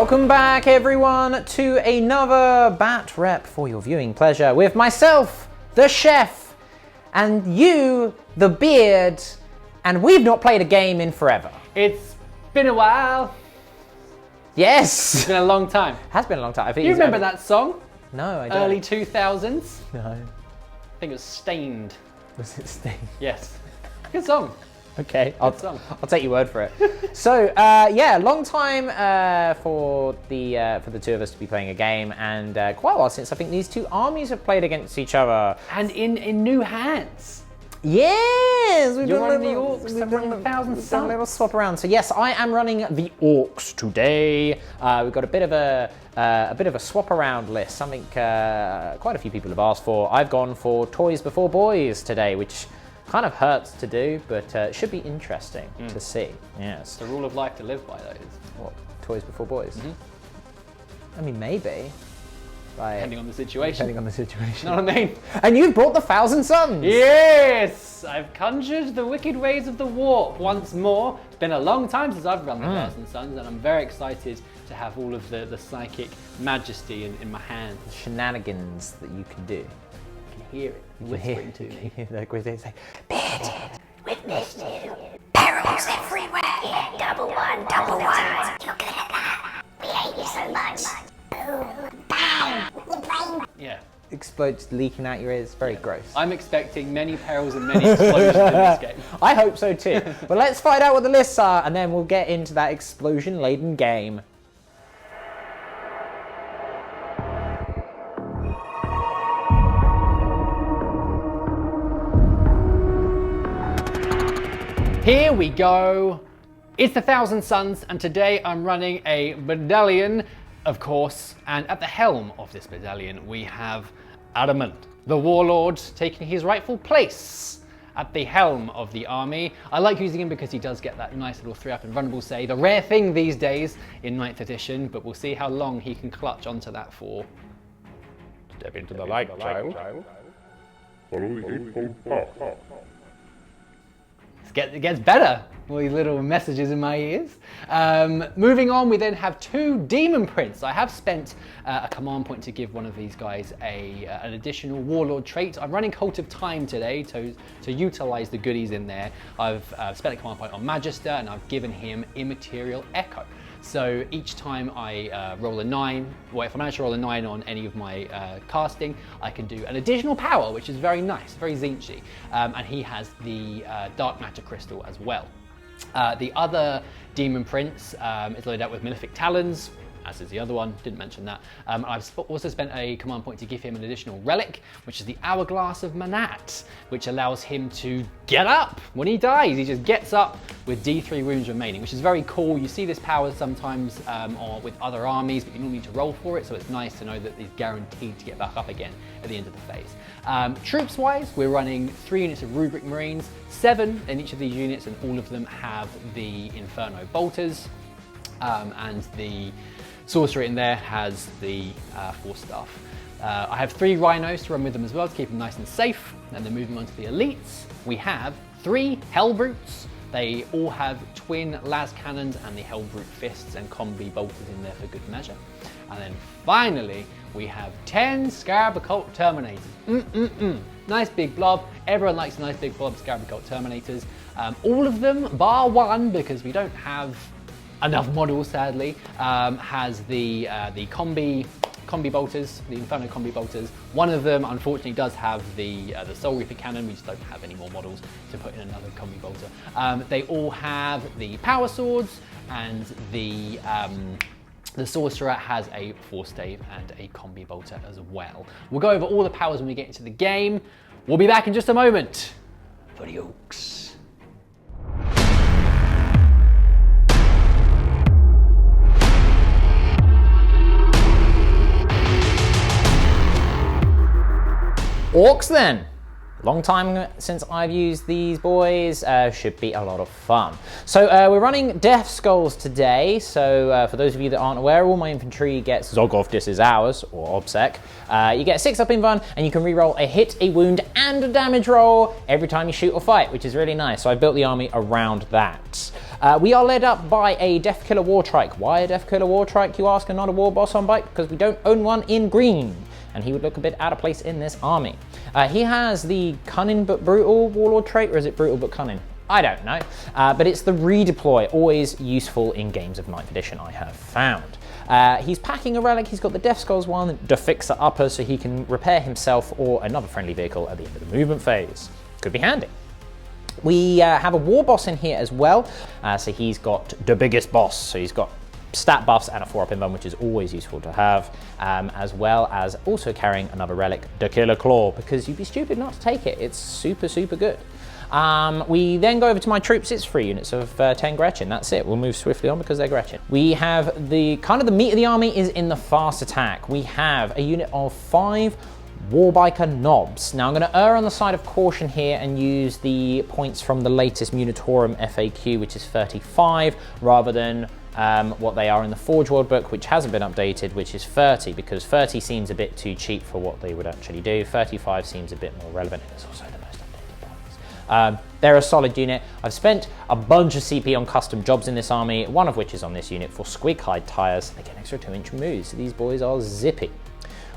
Welcome back everyone to another Bat Rep for your viewing pleasure with myself, the chef, and you, the beard, and we've not played a game in forever. It's been a while. Yes! It's been a long time. It has been a long time. I think you remember that song? No, I don't. Early 2000s? No. I think it was Stained. Was it Sting? Yes. Good song. Okay, I'll take your word for it. So, yeah, long time for the two of us to be playing a game, and quite a while since I think these two armies have played against each other. And in new hands. Yes! You're running the Orks, I'm running the 1,000 Suns. Done a little swap around. So yes, I am running the Orks today. We've got a bit of a swap around list, something quite a few people have asked for. I've gone for Toys Before Boys today, which kind of hurts to do, but should be interesting to see. Yes. It's the rule of life to live by, though. What? Toys Before Boys? Mm-hmm. I mean, maybe. Depending on the situation. Depending on the situation. Know what I mean? And you've brought the 1,000 Suns! Yes! I've conjured the wicked ways of the warp once more. It's been a long time since I've run the 1,000 Suns, and I'm very excited to have all of the psychic majesty in my hands. The shenanigans that you can do. I can hear it. Whispering to me. They say, Bearded, witnessed you. Perils everywhere. Yeah, double one. You're good at that. We hate you so much. Boom, bang, your brain. Yeah. explodes leaking out your ears. Very gross. I'm expecting many perils and many explosions in this game. I hope so too. But let's find out what the lists are, and then we'll get into that explosion-laden game. Here we go. It's the 1,000 Suns, and today I'm running a Battalion, of course, and at the helm of this Battalion we have Ahriman, the Warlord, taking his rightful place at the helm of the army. I like using him because he does get that nice little 3-up invulnerable save, a rare thing these days in 9th edition, but we'll see how long he can clutch onto that for. Step into the light, child. Follow the 8-fold path. It gets better, all these little messages in my ears. Moving on, we then have 2 Demon Prints. I have spent a command point to give one of these guys an additional Warlord trait. I'm running Cult of Time today to utilize the goodies in there. I've spent a command point on Magister, and I've given him Immaterial Echo. So each time I roll a 9, well, if I manage to roll a 9 on any of my casting, I can do an additional power, which is very nice, very Tzeentchy. And he has the Dark Matter Crystal as well. The other Demon Prince is loaded out with Malefic Talons, as is the other one, didn't mention that. I've also spent a command point to give him an additional relic, which is the Hourglass of Manat, which allows him to get up when he dies. He just gets up with D3 wounds remaining, which is very cool. You see this power sometimes or with other armies, but you don't need to roll for it, so it's nice to know that he's guaranteed to get back up again at the end of the phase. Troops-wise, we're running 3 units of Rubric Marines, 7 in each of these units, and all of them have the Inferno bolters, and the Sorcerer in there has the 4 staff. I have 3 Rhinos to run with them as well to keep them nice and safe. And then moving on to the elites, we have 3 Hellbrutes. They all have twin las cannons and the Hellbrute fists and combi bolters in there for good measure. And then finally, we have 10 Scarab Occult Terminators. Nice big blob. Everyone likes a nice big blob of Scarab Occult Terminators. All of them, bar 1, because we don't have enough models, sadly, has the combi bolters, the Inferno combi bolters. One of them, unfortunately, does have the Soul Reaper cannon. We just don't have any more models to put in another combi bolter. They all have the power swords, and the Sorcerer has a 4-stave and a combi bolter as well. We'll go over all the powers when we get into the game. We'll be back in just a moment for the Orks. Orks then. Long time since I've used these boys, should be a lot of fun. So we're running Death Skulls today, so for those of you that aren't aware, all my infantry gets Zoggoth, this is ours, or Obsec. You get 6 up invuln, and you can reroll a hit, a wound, and a damage roll every time you shoot or fight, which is really nice. So I built the army around that. We are led up by a Deathkiller Wartrike. Why a Deathkiller Wartrike, you ask, and not a War Boss on bike? Because we don't own one in green, and he would look a bit out of place in this army. He has the Cunning but Brutal Warlord trait, or is it Brutal but Cunning? I don't know, but it's the redeploy, always useful in games of 9th edition, I have found. He's packing a relic, he's got the Death Skulls one, the Fixer Upper, so he can repair himself or another friendly vehicle at the end of the movement phase. Could be handy. We have a War Boss in here as well, so he's got the biggest boss, so he's got stat buffs and a 4-up invuln, which is always useful to have, as well as also carrying another relic, the Killer Claw, because you'd be stupid not to take it. It's super, super good. We then go over to my troops. It's 3 units of 10 Gretchen. That's it. We'll move swiftly on because they're Gretchen. We have the meat of the army is in the fast attack. We have a unit of 5 Warbiker Knobs. Now I'm going to err on the side of caution here and use the points from the latest Munitorum FAQ, which is 35, rather than what they are in the Forge World book, which hasn't been updated, which is 30, because 30 seems a bit too cheap for what they would actually do. 35 seems a bit more relevant, and it's also the most updated points. They're a solid unit. I've spent a bunch of CP on custom jobs in this army, one of which is on this unit for Squig Hide tires. They get an extra 2-inch moves, so these boys are zippy.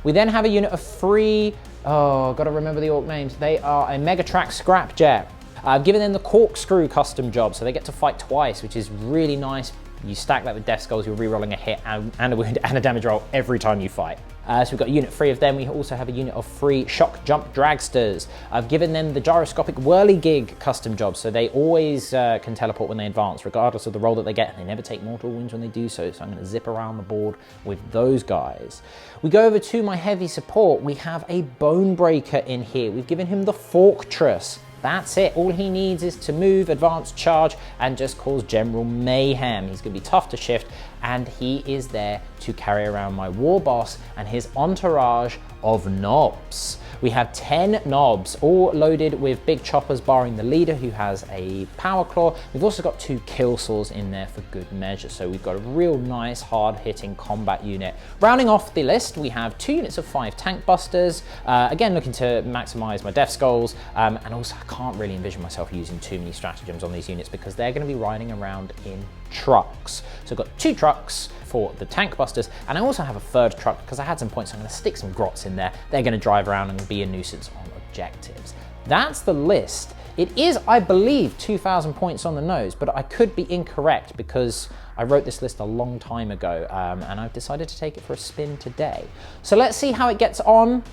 We then have a unit of 3, gotta remember the orc names. They are a Megatrack Scrapjet. I've given them the Corkscrew custom job, so they get to fight twice, which is really nice. You stack that with Death Skulls, you're re-rolling a hit and a wound and a damage roll every time you fight. So we've got a unit 3 of them. We also have a unit of 3 Shock Jump Dragsters. I've given them the Gyroscopic Whirligig custom job, so they always can teleport when they advance, regardless of the roll that they get, and they never take mortal wounds when they do so, so I'm going to zip around the board with those guys. We go over to my heavy support. We have a Bonebreaker in here. We've given him the Fortress. That's it. All he needs is to move, advance, charge, and just cause general mayhem. He's going to be tough to shift, and he is there to carry around my War Boss and his entourage of knobs. We have 10 knobs, all loaded with big choppers, barring the leader, who has a power claw. We've also got 2 kill saws in there for good measure, so we've got a real nice, hard-hitting combat unit. Rounding off the list, we have 2 units of 5 tank busters, again looking to maximize my Death Skulls, and also I can't really envision myself using too many stratagems on these units because they're going to be riding around in trucks. So I've got 2 trucks for the tank busters, and I also have a 3rd truck because I had some points, so I'm going to stick some grots in there. They're going to drive around and be a nuisance on objectives. That's the list. It is, I believe, 2,000 points on the nose, but I could be incorrect because I wrote this list a long time ago, and I've decided to take it for a spin today. So let's see how it gets on.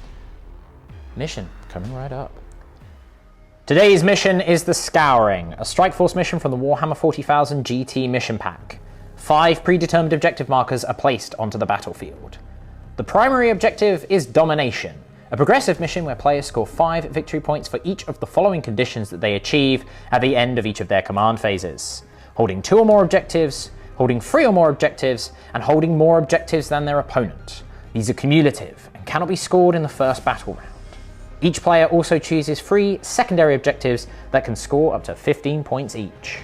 Mission coming right up. Today's mission is the Scouring, a Strike Force mission from the Warhammer 40,000 GT mission pack. 5 predetermined objective markers are placed onto the battlefield. The primary objective is Domination, a progressive mission where players score 5 victory points for each of the following conditions that they achieve at the end of each of their command phases: holding 2 or more objectives, holding 3 or more objectives, and holding more objectives than their opponent. These are cumulative and cannot be scored in the first battle round. Each player also chooses 3 secondary objectives that can score up to 15 points each.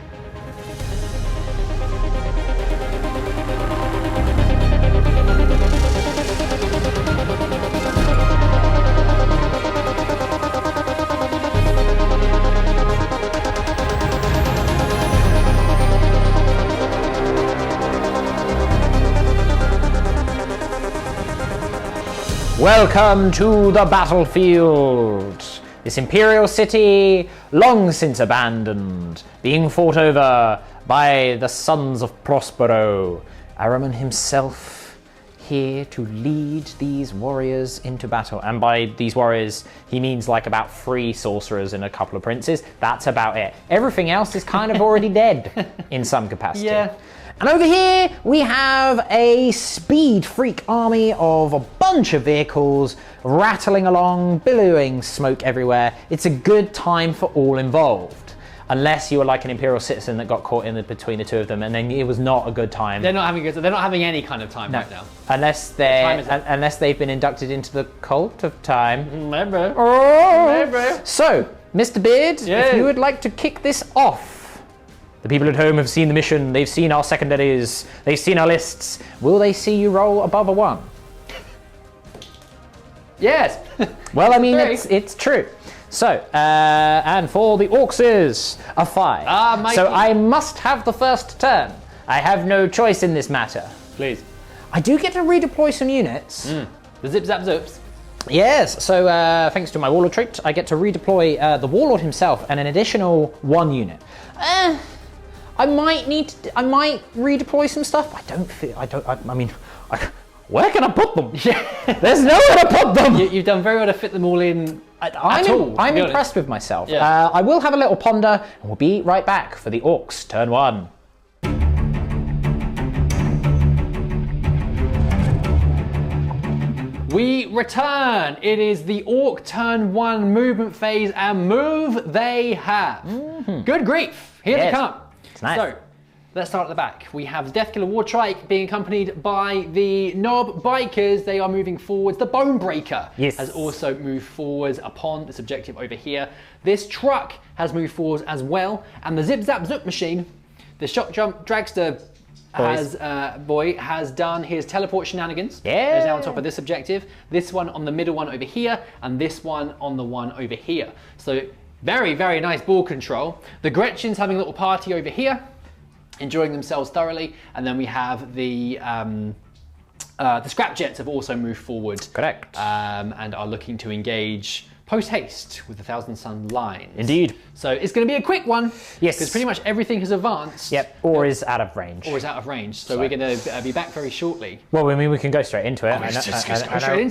Welcome to the battlefield. This Imperial city, long since abandoned, being fought over by the sons of Prospero. Ahriman himself here to lead these warriors into battle. And by these warriors, he means like about 3 sorcerers and a couple of princes. That's about it. Everything else is kind of already dead in some capacity. Yeah. And over here, we have a speed freak army of a bunch of vehicles rattling along, billowing smoke everywhere. It's a good time for all involved. Unless you were like an Imperial citizen that got caught in between the 2 of them, and then it was not a good time. They're not having any kind of time right now. Unless they've been inducted into the cult of time. Maybe. So, Mr. Beard, if you would like to kick this off. The people at home have seen the mission, they've seen our secondaries, they've seen our lists. Will they see you roll above a 1? Yes. Well, I mean, it's true. So, and for the Orks is a 5. Mikey. So I must have the first turn. I have no choice in this matter. Please. I do get to redeploy some units. The zip zap zips. Yes, so thanks to my Warlord trait, I get to redeploy the Warlord himself and an additional 1 unit. I might redeploy some stuff. Where can I put them? There's nowhere to put them. You've done very well to fit them all in. I'm impressed with myself. I will have a little ponder, and we'll be right back for the Orks turn 1. We return. It is the Orc turn 1 movement phase, and move they have. Good grief. Here they come. It's nice. So, let's start at the back. We have the Deathkiller War Trike being accompanied by the Knob Bikers. They are moving forwards. The Bonebreaker has also moved forwards upon this objective over here. This truck has moved forwards as well. And the Zip Zap Zoop machine, the Shock Jump Dragster has done his teleport shenanigans. Yeah. He's now on top of this objective. This one on the middle one over here, and this one on the one over here. So very, very nice ball control. The Gretchen's having a little party over here, enjoying themselves thoroughly. And then we have the Scrap Jets have also moved forward. Correct. And are looking to engage post-haste with the Thousand Sun lines. Indeed. So it's going to be a quick one. Yes. Because pretty much everything has advanced. Yep, or is out of range. Or is out of range. So we're going to be back very shortly. Well, I mean, we can go straight into it. I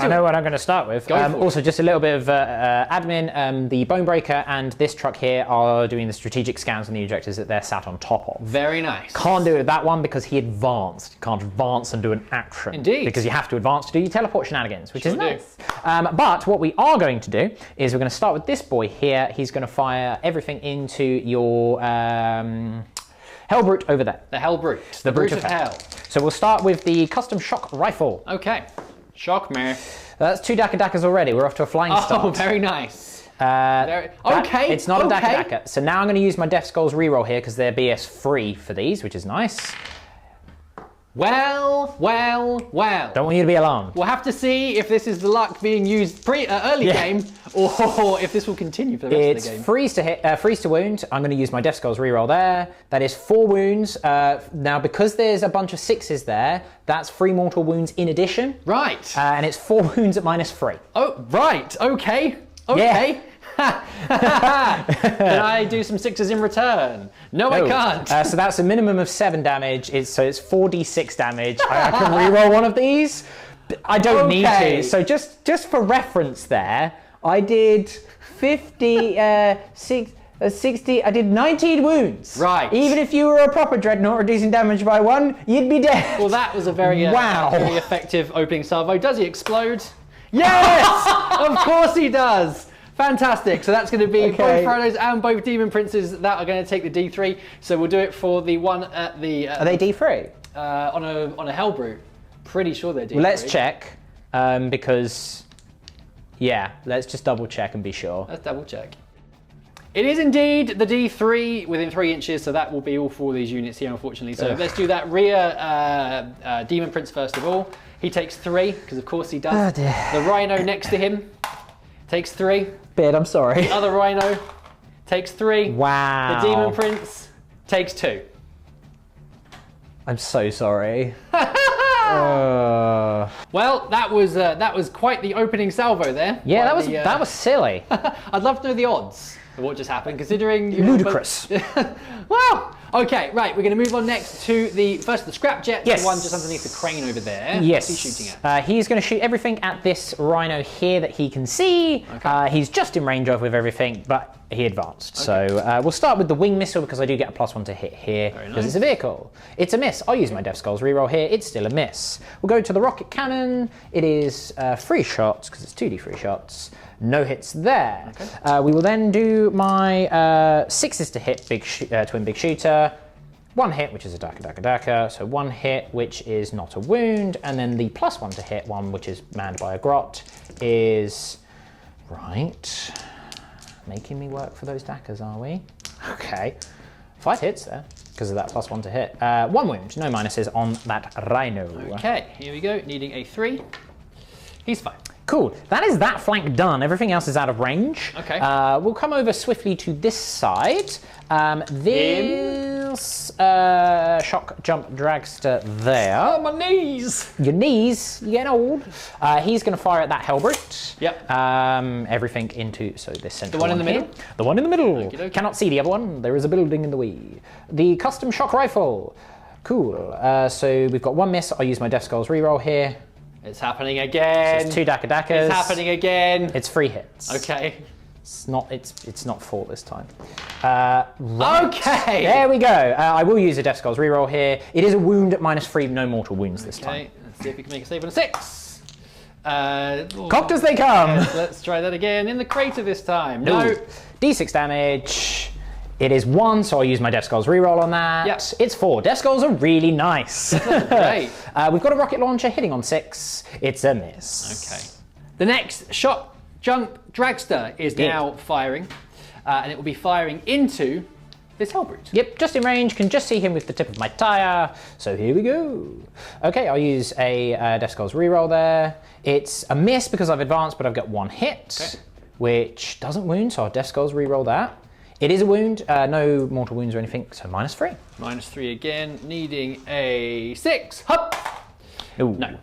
know what I'm going to start with. Also, just a little bit of admin. The Bonebreaker and this truck here are doing the strategic scans on the objectives that they're sat on top of. Very nice. Can't do it with that one because he advanced. You can't advance and do an action. Indeed. Because you have to advance to do your teleport shenanigans, which is nice. But what we are going to do is we're going to start with this boy here. He's going to fire everything into your Hellbrute over there. The Hellbrute. The Brute of Hell. So we'll start with the custom shock rifle. Okay. Shock me. That's 2 Dackers already. We're off to a flying start. Oh, very nice. It's not a Dacker. So now I'm going to use my Death Skulls reroll here because they're BS free for these, which is nice. Well. Don't want you to be alarmed. We'll have to see if this is the luck being used early game, or if this will continue for the rest of the game. It's freeze to hit, freeze to wound. I'm going to use my Death Skulls reroll there. That is 4 wounds. Now, because there's a bunch of 6s there, that's 3 mortal wounds in addition. Right. And it's 4 wounds at -3. Oh, right. Okay. Yeah. Can I do some 6s in return? No, I can't. So that's a minimum of 7 damage. So it's 4d6 damage. I can reroll one of these. I don't need to. So just for reference there, I did 60, I did 19 wounds. Right. Even if you were a proper Dreadnought reducing damage by 1, you'd be dead. Well, that was a very, very effective opening salvo. Does he explode? Yes! Of course he does. Fantastic. So that's going to be both Frodos and both Demon Princes that are going to take the D3. So we'll do it for the one at the... are they D3? On a Hellbrute. Pretty sure they're D3. Well, let's check. Because... Yeah, let's just double check and be sure. Let's double check. It is indeed the D3 within 3 inches, so that will be all 4 of these units here, unfortunately. So let's do that rear Demon Prince first of all. He takes 3, because of course he does. Oh dear. The Rhino next to him takes 3. Bid, I'm sorry. The other Rhino takes 3. Wow. The Demon Prince takes 2. I'm so sorry. Well, that was quite the opening salvo there. Yeah, that was silly. I'd love to know the odds of what just happened, considering ludicrous. Wow. Okay, right. We're going to move on next to the Scrap Jet, yes. the one just underneath the crane over there. Yes. What's he shooting at? He's going to shoot everything at this Rhino here that he can see. Okay. He's just in range of with everything, but he advanced. Okay. So we'll start with the wing missile because I do get a +1 to hit here because it's a vehicle. It's a miss. I'll use my Death Skulls reroll here. It's still a miss. We'll go to the rocket cannon. It is 3 shots because it's 2d3 shots. No hits there. Okay. We will then do my 6s to hit twin big shooter. 1 hit, which is a Dacker. So 1 hit, which is not a wound, and then the +1 to hit one, which is manned by a grot, is right. Making me work for those Dackers, are we? Okay. 5 hits there because of that +1 to hit. 1 wound, no minuses on that Rhino. Okay, here we go. Needing a 3. He's fine. Cool. That is that flank done. Everything else is out of range. Okay. We'll come over swiftly to this side. This shock jump dragster there. Oh, my knees! Your knees, you getting old. He's going to fire at that Hellbrute. Yep. Everything into, so this center The one in the here. middle? The one in the middle. Okey-dokey. Cannot see the other one. There is a building in the way. The custom shock rifle. Cool. So we've got one miss. I'll use my Death Skulls reroll here. It's happening again. It's 2 Daka-Dakas. It's happening again. It's 3 hits. Okay. It's not 4 this time. Right. Okay. There we go. I will use a Death Skulls reroll here. It is a wound at -3, no mortal wounds this time. Okay, let's see if we can make a save on a 6. Cocked as they come. Yes, let's try that again in the crater this time. No. D6 damage. It is 1, so I'll use my Death Skulls reroll on that. Yep. It's 4. Death Skulls are really nice. Great. We've got a rocket launcher hitting on 6. It's a miss. Okay. The next shot jump dragster is now firing, and it will be firing into this Hellbrute. Yep, just in range, can just see him with the tip of my tire. So here we go. Okay, I'll use a Death Skulls reroll there. It's a miss because I've advanced, but I've got 1 hit, which doesn't wound, so I'll Death Skulls reroll that. It is a wound, no mortal wounds or anything, so -3. -3 again, needing a 6. Hup! Ooh. No.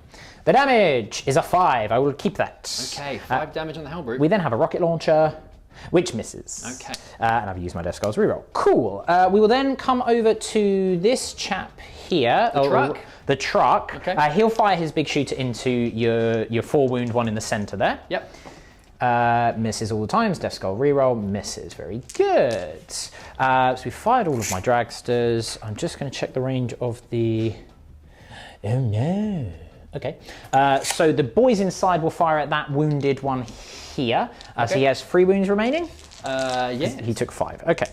The damage is a 5. I will keep that. Okay, 5 damage on the Hellbrute. We then have a rocket launcher, which misses. Okay. And I've used my Death Skulls reroll. Cool. We will then come over to this chap here. The truck? The truck. Okay. He'll fire his big shooter into your 4 wound one in the center there. Yep. Misses all the times. Death Skull reroll. Misses. Very good. So we fired all of my dragsters. I'm just going to check the range of the... Oh no. Okay. So the boys inside will fire at that wounded one here. So he has 3 wounds remaining. Yes. He took 5. Okay.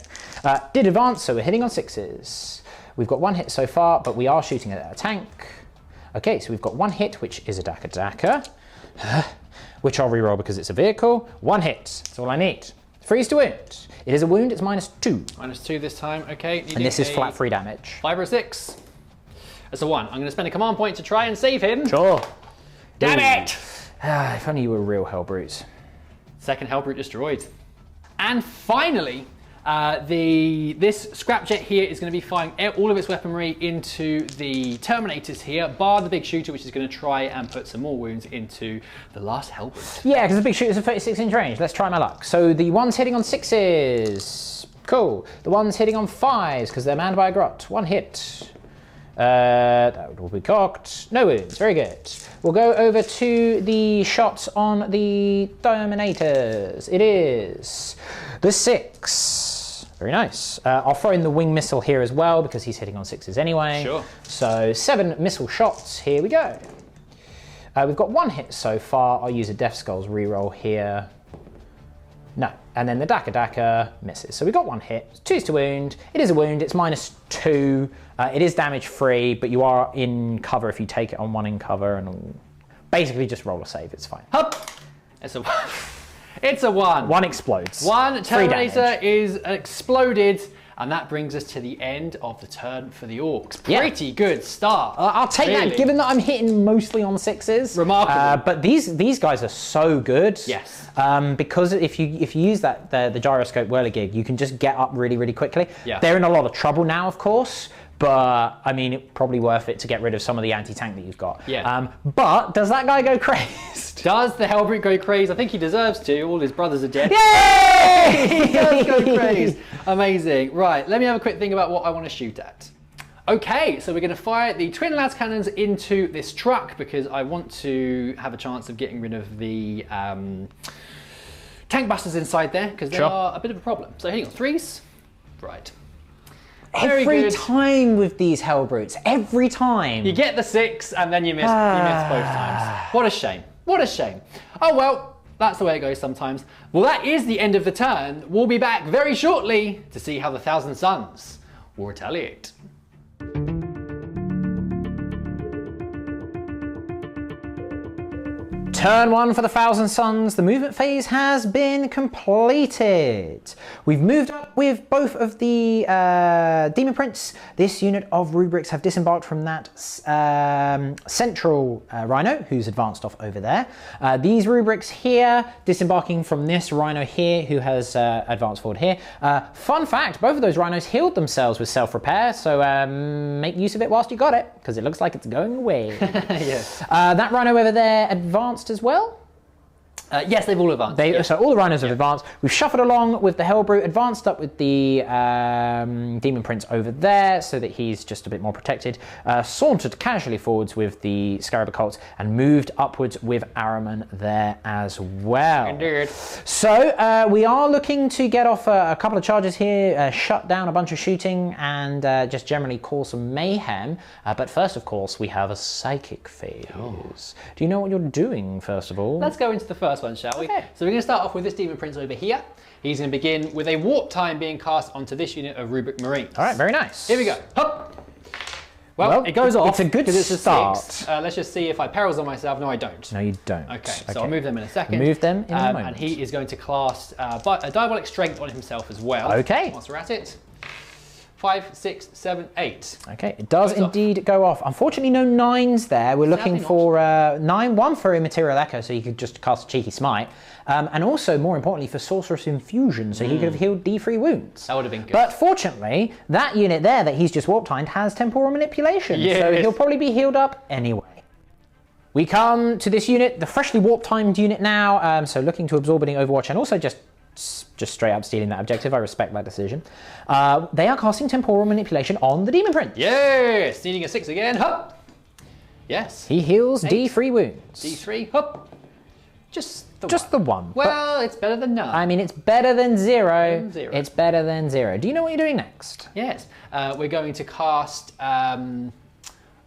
Did advance, so we're hitting on 6s. We've got 1 hit so far, but we are shooting at a tank. Okay, so we've got 1 hit, which is a Daka-Daka. Which I'll reroll because it's a vehicle. 1 hit. That's all I need. Freeze to wound. It is a wound. It's -2. -2 this time. Okay. And this is flat 3 damage. 5 or a 6. That's a 1. I'm going to spend a command point to try and save him. Sure. Damn it! If only you were real Hellbrutes. Second Hellbrute destroyed. And finally, this scrapjet here is going to be firing all of its weaponry into the Terminators here, bar the big shooter, which is going to try and put some more wounds into the last Hellbrute. Yeah, because the big shooter's a 36-inch range. Let's try my luck. So the one's hitting on 6s. Cool. The one's hitting on 5s because they're manned by a grot. 1 hit. That will be cocked. No wounds. Very good. We'll go over to the shots on the Dominators. It is the 6. Very nice. I'll throw in the wing missile here as well because he's hitting on 6s anyway. Sure. So 7 missile shots. Here we go. We've got 1 hit so far. I'll use a Death Skulls reroll here. No. And then the Daka-Daka misses. So we've got 1 hit. 2's to wound. It is a wound. It's -2. It is damage free, but you are in cover if you take it on 1 in cover. And basically just roll a save. It's fine. Hup! It's a 1. It's a 1. 1 explodes. 1 Terminator is exploded. And that brings us to the end of the turn for the Orks. Pretty good start. I'll take that, given that I'm hitting mostly on 6s. Remarkable. But these guys are so good. Yes. Because if you use the gyroscope whirligig, you can just get up really, really quickly. Yeah. They're in a lot of trouble now, of course. But I mean, it's probably worth it to get rid of some of the anti-tank that you've got. Yeah. But does that guy go crazed? Does the Hellbrute go crazed? I think he deserves to. All his brothers are dead. Yay! He does go crazed. Amazing. Right, let me have a quick think about what I want to shoot at. Okay, so we're going to fire the twin las cannons into this truck because I want to have a chance of getting rid of the tank busters inside there because they are a bit of a problem. So hitting on 3s. Right. Every time with these Hellbrutes, every time. You get the 6 and then you miss both times. What a shame. What a shame. Oh well, that's the way it goes sometimes. Well, that is the end of the turn. We'll be back very shortly to see how the Thousand Suns will retaliate. Turn 1 for the Thousand Suns. The movement phase has been completed. We've moved up with both of the Demon Prince. This unit of rubrics have disembarked from that central Rhino, who's advanced off over there. These rubrics here, disembarking from this Rhino here, who has advanced forward here. Fun fact, both of those Rhinos healed themselves with self-repair, so make use of it whilst you got it, because it looks like it's going away. Yes. That Rhino over there advanced as well? Yes, they've all advanced. So all the Rhinos have advanced. We've shuffled along with the Hellbrute, advanced up with the Demon Prince over there so that he's just a bit more protected. Sauntered casually forwards with the Scarab Occults and moved upwards with Ahriman there as well. Indeed. So we are looking to get off a couple of charges here, shut down a bunch of shooting and just generally cause some mayhem. But first, of course, we have a psychic phase. Oh. Do you know what you're doing, first of all? Let's go into the first one, shall we? Okay. So we're going to start off with this Demon Prince over here. He's going to begin with a Warptime being cast onto this unit of Rubric Marines. All right, very nice. Here we go. Hup. Well, it goes off. It's a good start. 6. Let's just see if I perils on myself. No, I don't. No, you don't. Okay, so I'll move them in a second. Move them in a moment. And he is going to cast a Diabolic Strength on himself as well. Okay. Once we're at it. 5, 6, 7, 8. Okay, it does indeed go off. Unfortunately, no 9s there. We're looking for 9, 1 for Immaterial Echo, so you could just cast a cheeky Smite. And also, more importantly, for Sorcerous Infusion, so he could have healed D3 wounds. That would have been good. But fortunately, that unit there that he's just Warptimed has Temporal Manipulation, so he'll probably be healed up anyway. We come to this unit, the freshly Warptimed unit now, so looking to absorb any Overwatch and also just straight up stealing that objective. I respect that decision. They are casting Temporal Manipulation on the Demon Prince. Yes, needing a 6 again. Hup. Yes. He heals 8. D3 wounds. D3. Hup. Just the one. Well, it's better than none. I mean, it's better than 0. It's better than 0. Do you know what you're doing next? Yes. We're going to cast... oh,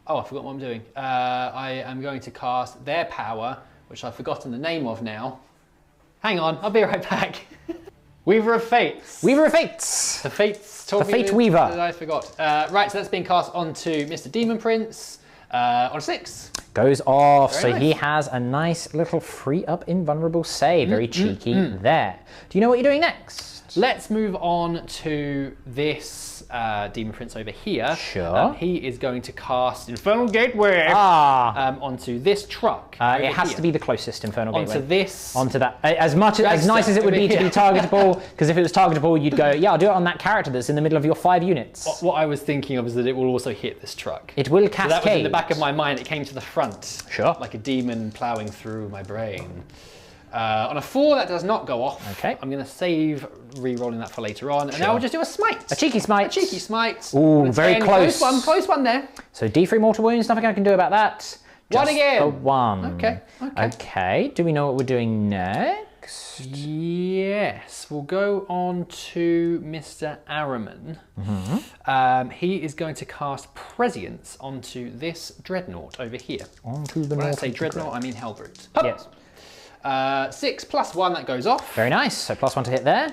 I forgot what I'm doing. I am going to cast their power, which I've forgotten the name of now. Hang on, I'll be right back. Weaver of Fates. Weaver of Fates. The Fates. The Fate Weaver. I forgot. Right, so that's being cast onto Mr. Demon Prince on 6. Goes off, Very so nice. he has a nice little free up invulnerable save. Very cheeky there. Do you know what you're doing next? Let's move on to this Demon Prince over here. Sure. He is going to cast Infernal Gateway onto this truck. It has to be the closest Infernal Gateway. Onto this. Onto that. As nice as it would be to be targetable, because if it was targetable, you'd go, yeah, I'll do it on that character that's in the middle of your 5 units. What I was thinking of is that it will also hit this truck. It will So cascade. that was in the back of my mind. It came to the front. Sure. Like a demon ploughing through my brain. On a 4, that does not go off. Okay. I'm going to save re-rolling that for later on. And now we'll just do a smite. A cheeky smite. A cheeky smite. Ooh, very close. Close one there. So D3 mortal wounds, nothing I can do about that. One again. A 1. Okay. Okay, do we know what we're doing next? Yes, we'll go on to Mr. Ahriman. He is going to cast Prescience onto this Dreadnought over here. Onto the When I north say of the Dreadnought, grid. I mean Hellbrute. Yes. 6 + 1, that goes off. Very nice, so +1 to hit there.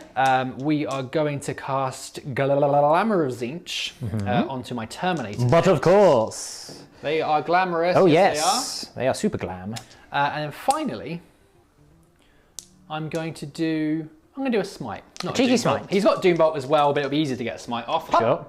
We are going to cast Glamour of Tzeentch onto my Terminator. But of course. They are glamorous. Oh yes. yes, they are super glam. And then finally, I'm going to do a smite. Not A cheeky Doombolt. smite. He's got Doombolt as well, but it'll be easy to get a smite off. Sure.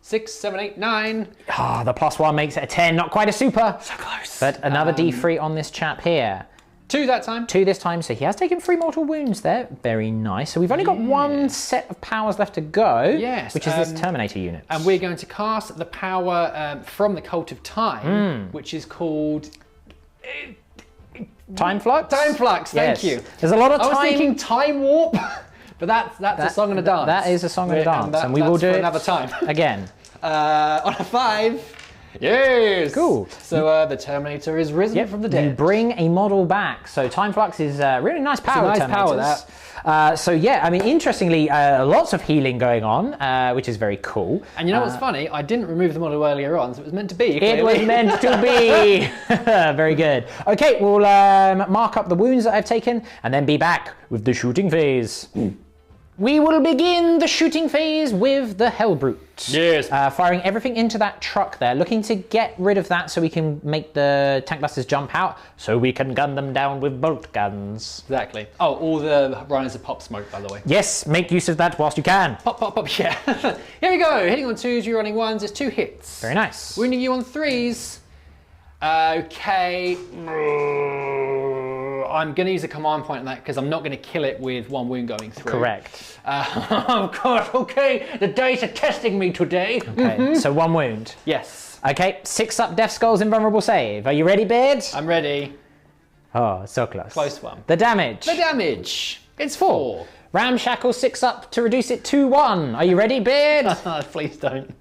6, 7, 8, 9. Ah, the +1 makes it a 10, not quite a super. So close. But another D3 on this chap here. 2 that time. 2 this time, so he has taken 3 mortal wounds there. Very nice. So we've only got 1 set of powers left to go, Yes, which is this Terminator unit. And we're going to cast the power from the Cult of Time, which is called Time Flux? Time Flux. Thank Yes. you. There's a lot of I was time. thinking Time Warp, but that's a song and a dance. That is a song and a dance, and we that's will do for it another time. again. On a 5. Yes. Cool. So the Terminator is risen from the You dead. bring a model back. So Time Flux is really nice power. nice power, Terminators. So yeah, I mean, interestingly, lots of healing going on, which is very cool. And you know what's funny? I didn't remove the model earlier on, so it was meant to be. It was meant to be. Very good. Okay, we'll mark up the wounds that I've taken and then be back with the shooting phase. We will begin the shooting phase with the Hellbrute. Yes. Firing everything into that truck there, looking to get rid of that so we can make the tank busters jump out, so we can gun them down with bolt guns. Exactly. Oh, all the runners have pop smoke, by the way. Yes, make use of that whilst you can. Pop, pop, pop, yeah. Here we go. Hitting on 2s, you're running 1s. It's 2 hits. Very nice. Wounding you on 3s. Okay. I'm going to use a command point on that because I'm not going to kill it with 1 wound going through. Correct. Oh God, okay. The dice are testing me today. Okay, so 1 wound. Yes. Okay, 6 up Death Skull's invulnerable save. Are you ready, Beard? I'm ready. Oh, so close. Close one. The damage. The damage. It's 4. Ramshackle 6 up to reduce it to 1. Are you ready, Beard? Please don't.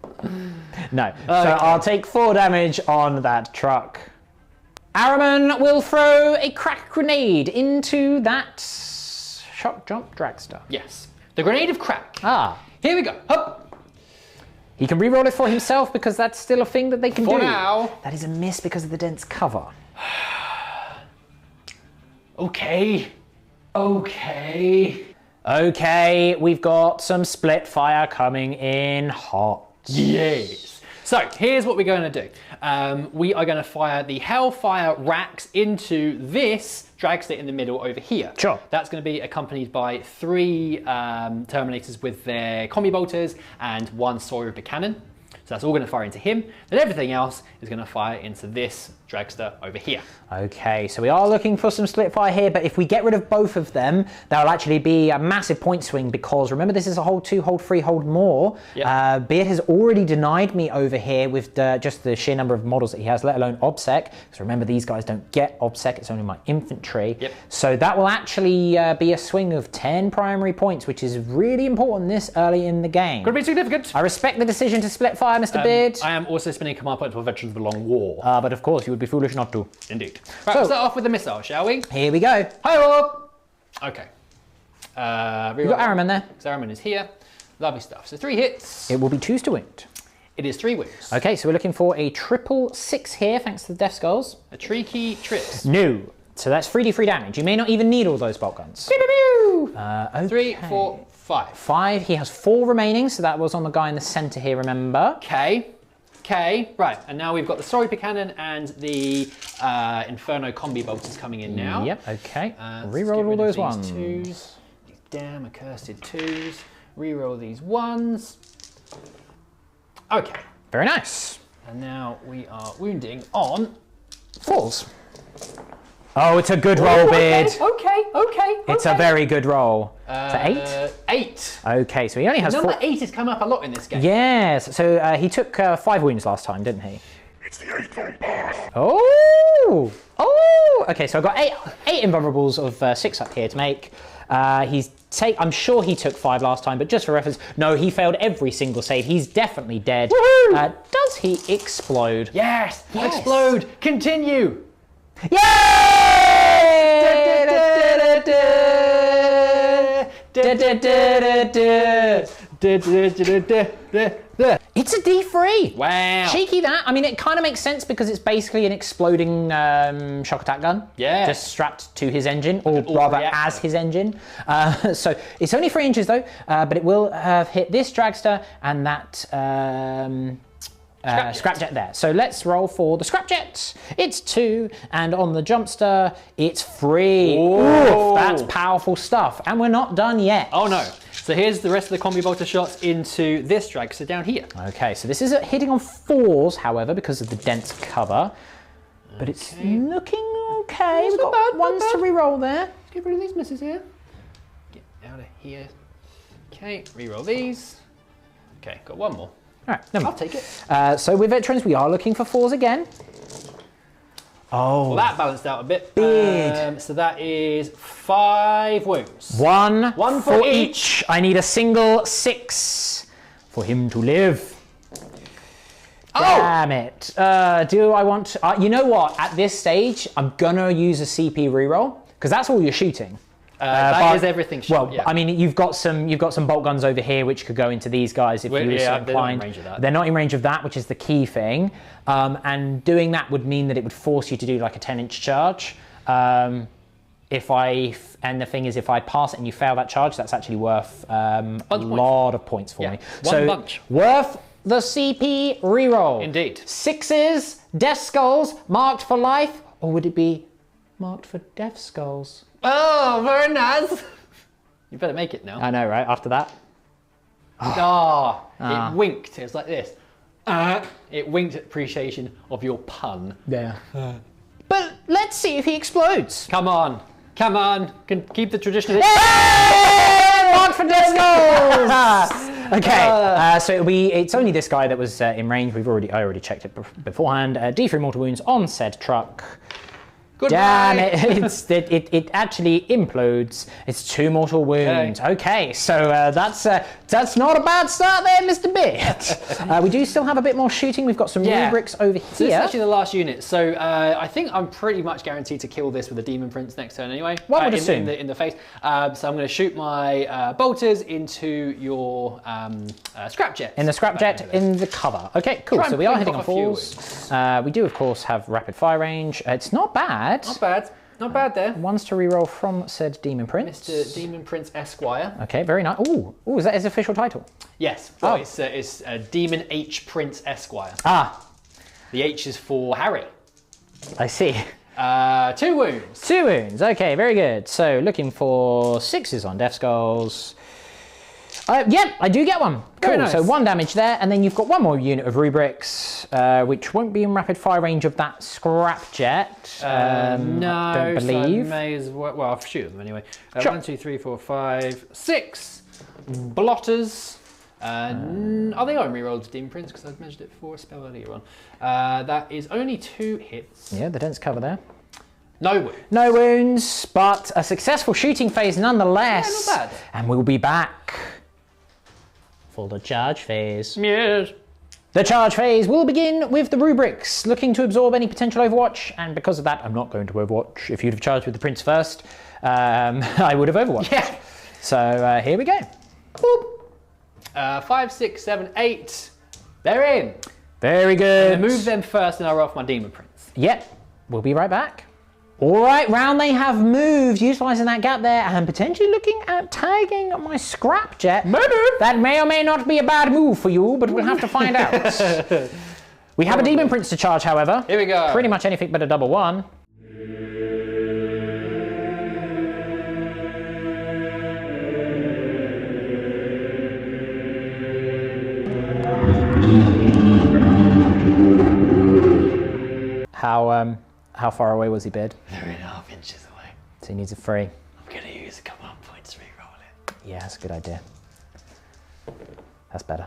No. So I'll take 4 damage on that truck. Ahriman will throw a Krak grenade into that shock jump dragster. Yes. The grenade of Krak. Ah. Here we go. Hup. He can reroll it for himself because that's still a thing that they can do. For now. That is a miss because of the dense cover. Okay. Okay. Okay, we've got some split fire coming in hot. Yes. So here's what we're going to do. We are going to fire the Hellfire racks into this dragster in the middle over here. Sure. That's going to be accompanied by 3 Terminators with their combi bolters and 1 Sawyer cannon. So that's all going to fire into him. Then everything else is going to fire into this dragster over here. Okay, so we are looking for some split fire here, but if we get rid of both of them, that'll actually be a massive point swing because remember this is a hold 2, hold 3, hold more. Yep. Beard has already denied me over here with just the sheer number of models that he has, let alone OBSEC. Because remember these guys don't get OBSEC, it's only my infantry. Yep. So that will actually be a swing of 10 primary points, which is really important this early in the game. Could be significant. I respect the decision to split fire, Mr. Beard. I am also spending command point for Veterans of the Long War. But of course you would be foolish not to. Indeed. Right, let's start off with the missile, shall we? Here we go. Hi-up! Okay. We've got Ahriman there. Ahriman is here. Lovely stuff. So 3 hits. It will be 2s to wound. It is 3 wounds. Okay, so we're looking for a 666 here, thanks to the Death Skulls. A tricky trips. No. So that's 3d3 damage. You may not even need all those bolt guns. Okay. 3, 4, 5. 5. He has 4 remaining, so that was on the guy in the centre here, remember? Okay. Okay, right, and now we've got the Sorry Cannon and the Inferno combi bolters coming in now. Yep, okay. Let's Reroll get rid all of those these ones. 2s. These damn accursed 2s. Reroll these 1s. Okay. Very nice. And now we are wounding on 4s. Oh, it's a good roll, Beard. Okay. It's a very good roll. Is that 8? 8. Okay, so he only has 4. Number 8 has come up a lot in this game. Yes, so he took 5 wounds last time, didn't he? It's the 8th on path. Oh! Okay, so I've got 8 invulnerables of 6 up here to make. I'm sure he took 5 last time, but just for reference, no, he failed every single save. He's definitely dead. Does he explode? Yes! Explode! Continue! Yay! It's a D3. Wow. Cheeky that. I mean, it kind of makes sense because it's basically an exploding shock attack gun. Yeah. Just strapped to his engine, or rather as his engine. So it's only 3 inches though, but it will have hit this dragster and that scrapjet there. So let's roll for the scrapjet. It's 2, and on the jumpster, it's 3. Ooh, that's powerful stuff. And we're not done yet. Oh no. So here's the rest of the combi bolter shots into this dragster down here. Okay, so this is hitting on 4s, however, because of the dense cover. But it's looking okay. We've got ones to re-roll there. Let's get rid of these misses here. Get out of here. Okay, re-roll these. Okay, got 1 more. All right, never mind. I'll take it. So with veterans, we are looking for 4s again. Oh. Well, that balanced out a bit. Big. So that is 5 wounds. 1 for each. I need a single 6 for him to live. Damn it. Do I want... you know what? At this stage, I'm going to use a CP reroll because that's all you're shooting. That is everything shot, well, yeah. I mean, you've got some bolt guns over here which could go into these guys if you were so inclined. They're not in range of that. They're not in range of that, which is the key thing. And doing that would mean that it would force you to do like a 10-inch charge. and the thing is, if I pass it and you fail that charge, that's actually worth a lot of points for me. One bunch. Worth the CP reroll. Indeed. 6s, Death Skulls, marked for life, or would it be marked for Death Skulls? Oh, very nice. You better make it now. I know, right? After that. It winked. It was like this. It winked at appreciation of your pun. Yeah. But let's see if he explodes. Come on. Come on. Can keep the tradition. Mark for Death Skulls! Okay, so it's only this guy that was in range. I already checked it beforehand. D3 mortal wounds on said truck. Goodbye. Damn it! It actually implodes. It's 2 mortal wounds. Okay, so that's not a bad start there, Mr. Bit. We do still have a bit more shooting. We've got some rubrics over here. So this is actually the last unit. So I think I'm pretty much guaranteed to kill this with a Demon Prince next turn anyway. One would assume. In the face. So I'm going to shoot my bolters into your scrap jet. In the scrap jet, in the cover. Okay, cool. So we are hitting on 4s. We do, of course, have rapid fire range. It's not bad. Not bad. Not bad there. Ones to reroll from said Demon Prince. Mr. Demon Prince Esquire. Okay, very nice. Ooh, is that his official title? Yes. Well, it's Demon H Prince Esquire. Ah. The H is for Harry. I see. 2 wounds. 2 wounds. Okay, very good. So looking for 6s on Death Skulls. Yep, I do get one. Cool. Nice. So 1 damage there, and then you've got 1 more unit of rubrics, which won't be in rapid fire range of that scrap jet. No, I don't believe. So I may as well. I'll shoot them anyway. Sure. 1, 2, 3, 4, 5, 6 blotters. Are they on reroll to Demon Prince? Because I've measured it for a spell earlier on. That is only 2 hits. Yeah, the dense cover there. No wounds. No wounds, but a successful shooting phase nonetheless. Yeah, not bad. And we'll be back for the charge phase. Yes. The charge phase will begin with the rubrics, looking to absorb any potential overwatch, and because of that, I'm not going to overwatch. If you'd have charged with the Prince first, I would have overwatched. Yeah. So here we go. Boop. 5, 6, 7, 8. They're in. Very good. I move them first and I'll roll off my Demon Prince. Yep, we'll be right back. All right, round they have moved, utilising that gap there and potentially looking at tagging my scrap jet. Maybe. That may or may not be a bad move for you, but we'll have to find out. We have a Demon Prince to charge, however. Here we go. Pretty much anything but a double 1. How far away was he, Bid? 3.5 inches away. So he needs a 3. I'm going to use a command point to reroll it. Yeah, that's a good idea. That's better.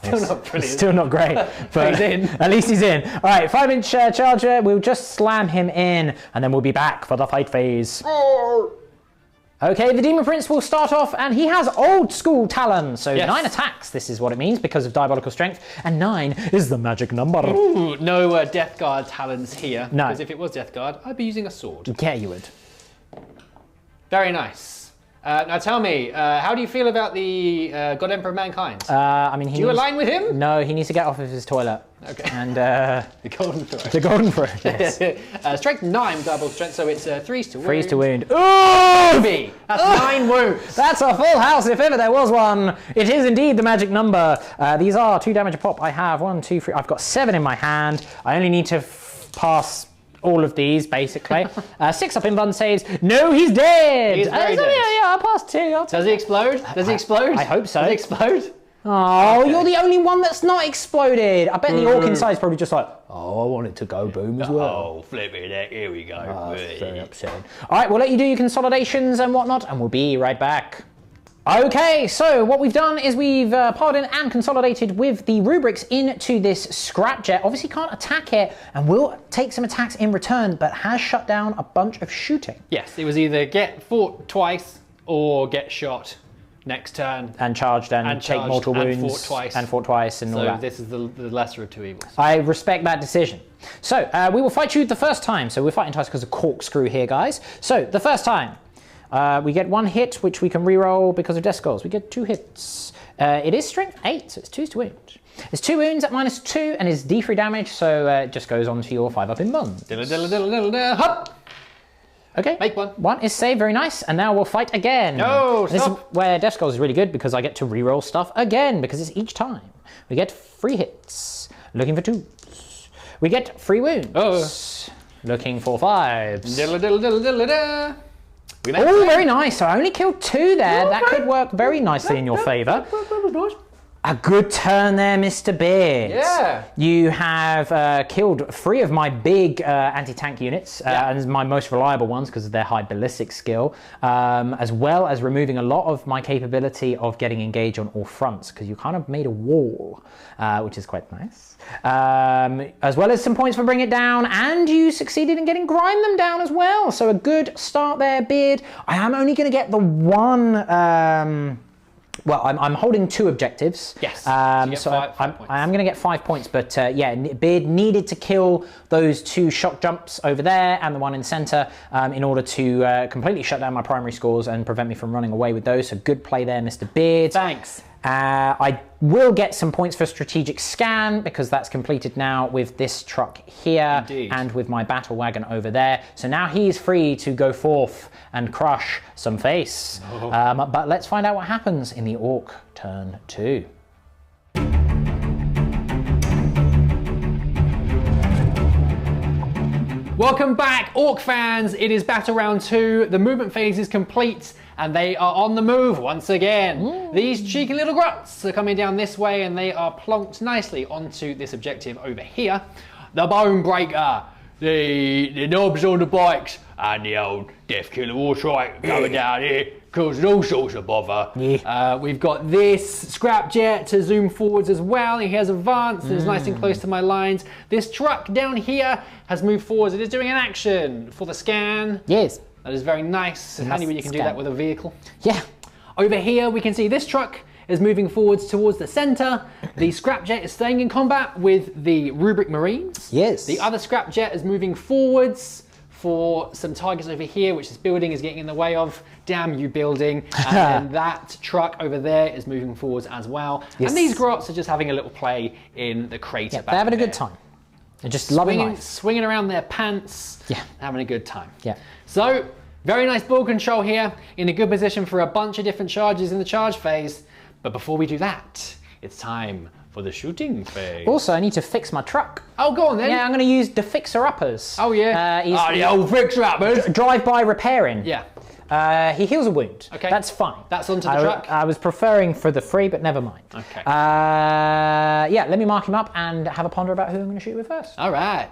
Still not brilliant. Still not great, but He's in. At least he's in. All right, 5-inch charger. We'll just slam him in, and then we'll be back for the fight phase. Okay, the Demon Prince will start off, and he has old school talon, so 9 attacks. This is what it means because of diabolical strength, and 9 is the magic number. Ooh, no Death Guard talons here. No. Because if it was Death Guard, I'd be using a sword. Yeah, you would. Very nice. Now tell me, how do you feel about the God Emperor of Mankind? I mean, Do you align with him? No, he needs to get off of his toilet. Okay. And The Golden Throw. the golden throw. Yes. Strength 9 diabolical strength, so it's 3s to wound. 3s to wound. Ooh! That's 9 wounds. That's a full house if ever there was one. It is indeed the magic number. These are 2 damage a pop. I have 1, 2, 3. I've got 7 in my hand. I only need to pass all of these, basically. 6 up in Bun saves. No, he's dead. He's very dead. Yeah, I passed 2. Does he explode? Does he explode? I hope so. Does he explode? Oh, okay. You're the only one that's not exploded. I bet the orc inside is probably just like, oh, I want it to go boom as well. Oh, flipping it. Here we go. That's very upsetting. All right, we'll let you do your consolidations and whatnot, and we'll be right back. Okay, so what we've done is we've pardoned and consolidated with the rubrics into this scrap jet. Obviously can't attack it and will take some attacks in return, but has shut down a bunch of shooting. Yes, it was either get fought twice or get shot next turn. And charged and take mortal wounds. And fought twice. And fought twice and all that. So this is the lesser of 2 evils. I respect that decision. So we will fight you the first time. So we're fighting twice because of corkscrew here, guys. So the first time. We get 1 hit, which we can reroll because of Death Skulls. We get 2 hits. It is strength 8, so it's 2s to wound. It's 2 wounds at -2 and is D3 damage, so it just goes on to your 5 up in bun. Diddle, diddle, diddle, diddle, diddle, hop! Okay. Make one. One is saved, very nice. And now we'll fight again. No, This is stop. where Death Skulls is really good because I get to reroll stuff again because it's each time. We get 3 hits. Looking for 2s. We get 3 wounds. Oh. Looking for 5s. Diddle, diddle, diddle, diddle, diddle. We make Oh, it. very nice. So I only killed 2 there. That could work very nicely in your favour. A good turn there, Mr. Beard. Yeah. You have killed 3 of my big anti-tank units, and my most reliable ones because of their high ballistic skill, as well as removing a lot of my capability of getting engaged on all fronts because you kind of made a wall, which is quite nice. As well as some points for bring it down, and you succeeded in getting grind them down as well. So a good start there, Beard. I am only going to get the one... Well, I'm holding 2 objectives. Yes. So I am going to get 5 points, but yeah, Beard needed to kill those 2 shock jumps over there and the one in center in order to completely shut down my primary scores and prevent me from running away with those. So good play there, Mr. Beard. Thanks. I will get some points for strategic scan because that's completed now with this truck here. Indeed. And with my battle wagon over there. So now he's free to go forth and crush some face. But let's find out what happens in the Orc turn 2. Welcome back, Orc fans. It is battle round 2. The movement phase is complete and they are on the move once again. Ooh. These cheeky little grunts are coming down this way and they are plonked nicely onto this objective over here. The Bone Breaker, the knobs on the bikes, and the old Death Killer Warstrike coming down here, causing all sorts of bother. Yeah. We've got this Scrapjet to zoom forwards as well. He has advanced and is nice and close to my lines. This truck down here has moved forwards. It is doing an action for the scan. Yes. That is very nice. Handy when you can do that with a vehicle. Yeah. Over here we can see this truck is moving forwards towards the center. The Scrapjet is staying in combat with the Rubric Marines. Yes. The other Scrapjet is moving forwards for some targets over here, which this building is getting in the way of. Damn you, building. And then that truck over there is moving forwards as well. Yes. And these grots are just having a little play in the crater. Yeah, back they're having a there. good time. They're just loving life. Swinging around their pants. Yeah. Having a good time. Yeah. So, very nice ball control here. In a good position for a bunch of different charges in the charge phase. But before we do that, it's time for the shooting phase. Also, I need to fix my truck. Oh, go on then. Yeah, I'm going to use the fixer-uppers. Oh, yeah. The old fixer-uppers. Drive-by repairing. Yeah. He heals a wound. Okay. That's fine. That's onto the truck. I was preferring for the free, but never mind. Okay. Yeah, let me mark him up and have a ponder about who I'm going to shoot with first. All right.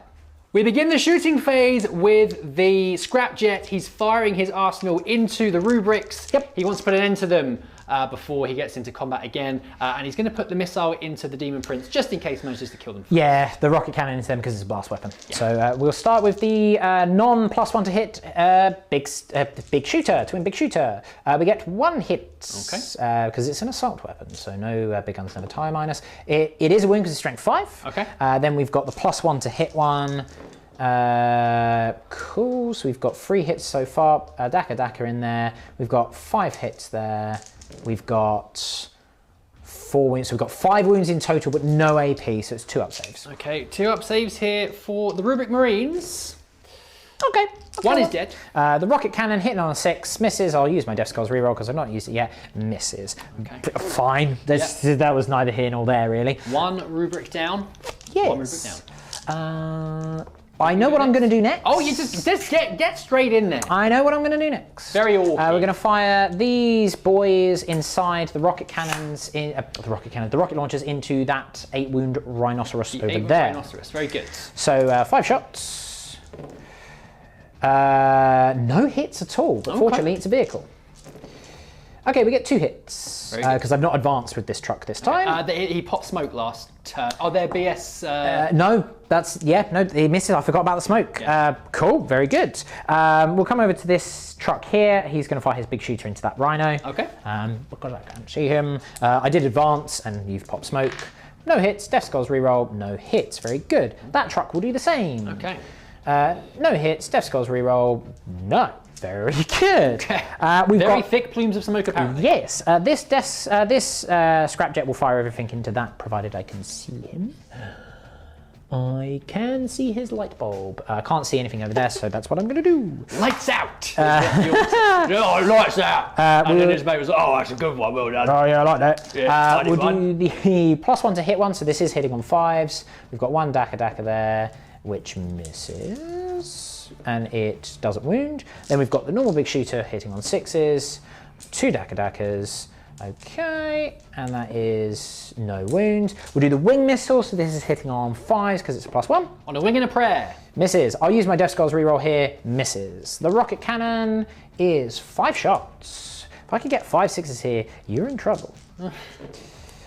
We begin the shooting phase with the Scrapjet. He's firing his arsenal into the rubrics. Yep. He wants to put an end to them before he gets into combat again. And he's going to put the missile into the Demon Prince just in case he manages to kill them. Yeah, the rocket cannon into them because it's a blast weapon. Yeah. So we'll start with the non+1 to hit big shooter, twin big shooter. We get 1 hit because it's an assault weapon, so no big guns never tie minus. It is a wound because it's strength 5. Okay. Then we've got the +1 to hit one. Cool, so we've got 3 hits so far. Daka in there. We've got 5 hits there. We've got 4 wounds, so we've got 5 wounds in total, but no AP, so it's 2 up saves. Okay, 2 up saves here for the Rubric Marines. Okay. 1 is dead. The rocket cannon hitting on a 6, misses. I'll use my Death Skulls reroll because I've not used it yet. Misses. Okay. Fine. That was neither here nor there, really. 1 rubric down. Yes. 1 rubric down. I know what I'm going to do next. Oh, you just get straight in there. I know what I'm going to do next. Very awkward. We're going to fire these boys inside the rocket cannons, the rocket launchers into that 8 wound rhinoceros over there. Rhinoceros, very good. So 5 shots. No hits at all, but fortunately it's a vehicle. Okay, we get 2 hits because I've not advanced with this truck this time. He popped smoke last turn. Oh, they're BS. No, he misses. I forgot about the smoke. Yeah. Cool, very good. We'll come over to this truck here. He's going to fire his big shooter into that rhino. Okay. Because I can't see him. I did advance, and you've popped smoke. No hits. Death Skulls reroll. No hits. Very good. That truck will do the same. Okay. No hits. Death Skulls reroll. No. Very good. We've Very got thick plumes of smoke, apparently. Yes. This Scrapjet will fire everything into that, provided I can see him. I can see his light bulb. I can't see anything over there, so that's what I'm going to do. Lights out! Oh, lights out! And then his mate was like, oh, that's a good one, well done. Oh yeah, I like that. Yeah, we'll do the +1 to hit one, so this is hitting on 5s. We've got one Daka there, which misses, and it doesn't wound. Then we've got the normal big shooter hitting on 6s, 2 Dakas. Okay, and that is no wound. We'll do the wing missile, so this is hitting on 5s because it's a +1. On a wing and a prayer. Misses. I'll use my Death Skulls reroll here. Misses. The rocket cannon is 5 shots. If I can get 5 6s here, you're in trouble.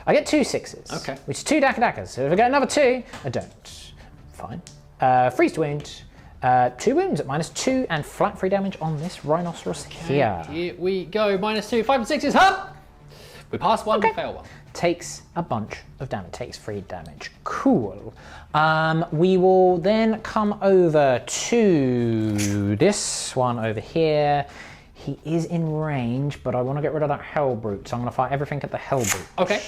I get 2 6s. Okay. Which is 2 Dakas. So if I get another 2, I don't. Fine. Freeze to wound. 2 wounds at -2 and flat 3 damage on this rhinoceros here. Here we go. -2, 5 and 6s. Hup! We pass 1, we fail 1. Takes a bunch of damage, takes 3 damage. Cool. We will then come over to this one over here. He is in range, but I want to get rid of that Hell Brute, so I'm going to fire everything at the Hell Brute. Okay.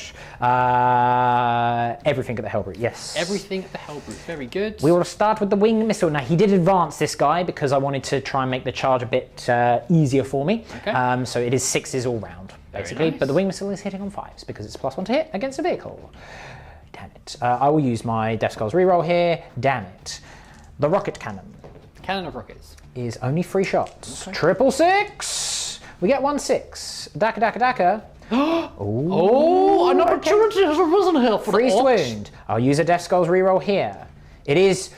Everything at the Hell Brute, yes. Everything at the Hell Brute, very good. We will start with the wing missile. Now, he did advance this guy because I wanted to try and make the charge a bit easier for me. Okay. So it is 6s all round, basically. Nice. But the wing missile is hitting on 5s because it's +1 to hit against a vehicle. Damn it. I will use my Death Skulls reroll here. Damn it. The rocket cannon. Cannon of rockets. Is only 3 shots. Okay. Triple 6. We get 1 6. Daka. Oh, an opportunity has arisen here for Freeze to wound. I'll use a Death Skulls reroll here. It is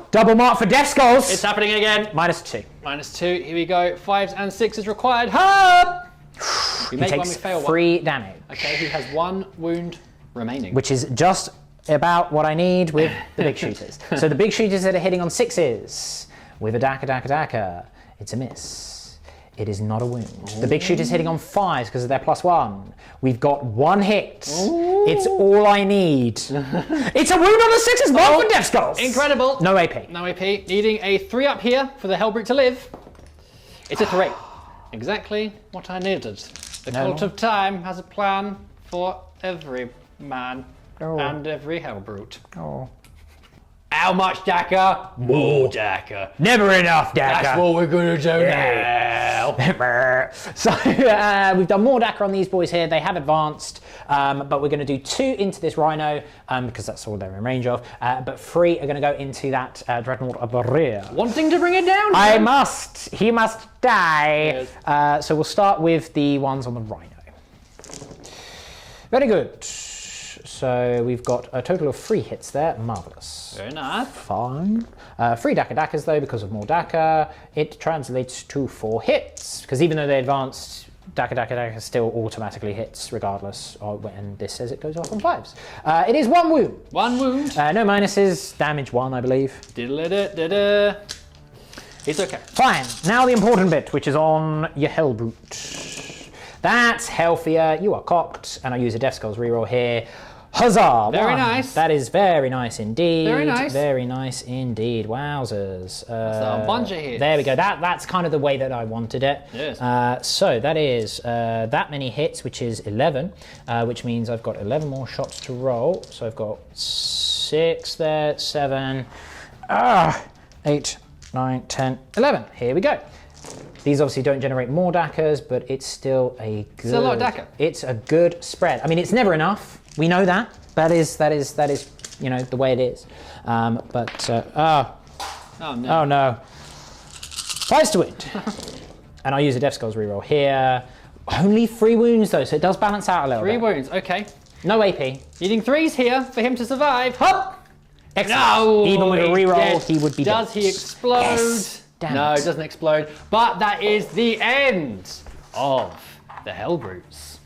double mark for Death Skulls. It's happening again. -2. -2. Here we go. 5s and 6s required. Hup! We make he one, we takes fail 3 damage. Okay, he has 1 wound remaining. Which is just about what I need with the big shooters. So the big shooters that are hitting on 6s. With a Daka. It's a miss. It is not a wound. The big shooter's hitting on 5s because of their +1. We've got 1 hit. Ooh. It's all I need. It's a wound on the 6s, mark for Death Skulls. Incredible. No AP. No AP. Needing a 3 up here for the Hellbrute to live. It's a 3. Exactly what I needed. The Cult of Time has a plan for every man and every Hellbrute. Oh. How much Daka? More Daka. Never enough Daka. That's what we're going to do now. So we've done more Daka on these boys here. They have advanced, but we're going to do 2 into this Rhino because that's all they're in range of. But 3 are going to go into that Dreadnought up the rear. Wanting to bring it down? I must. He must die. Yes. So we'll start with the ones on the Rhino. Very good. So we've got a total of 3 hits there. Marvellous. Very nice. Fine. 3 Dakas though, because of more Daka. It translates to 4 hits. Because even though they advanced, Daka still automatically hits regardless. And this says it goes off on 5s. It is 1 wound. 1 wound. No minuses. Damage 1, I believe. Diddle-da-da-da. It's okay. Fine. Now the important bit, which is on your Hellbrute. That's healthier. You are cocked. And I use a Death Skulls reroll here. Huzzah! Very nice. That is very nice indeed. Very nice. Very nice indeed. Wowzers. That's a bunch of hits. There we go. That's kind of the way that I wanted it. Yes. So that is that many hits, which is 11, which means I've got 11 more shots to roll. So I've got 6 there, 7, 8, 9, 10, 11. Here we go. These obviously don't generate more Dakas, but it's still a good... It's a lot of Daka. It's a good spread. I mean, it's never enough. We know that. That is, you know, the way it is. Oh no. Oh no. 5s to wound. And I'll use a Death Skulls reroll here. Only 3 wounds though, so it does balance out a little 3 bit. wounds, okay. No AP. Needing 3s here for him to survive. Hop! Excellent. No! Even with a reroll, he would be dead. Does he explode? Yes. Damn no, it. it doesn't explode. But that is the end of the Hellbrutes.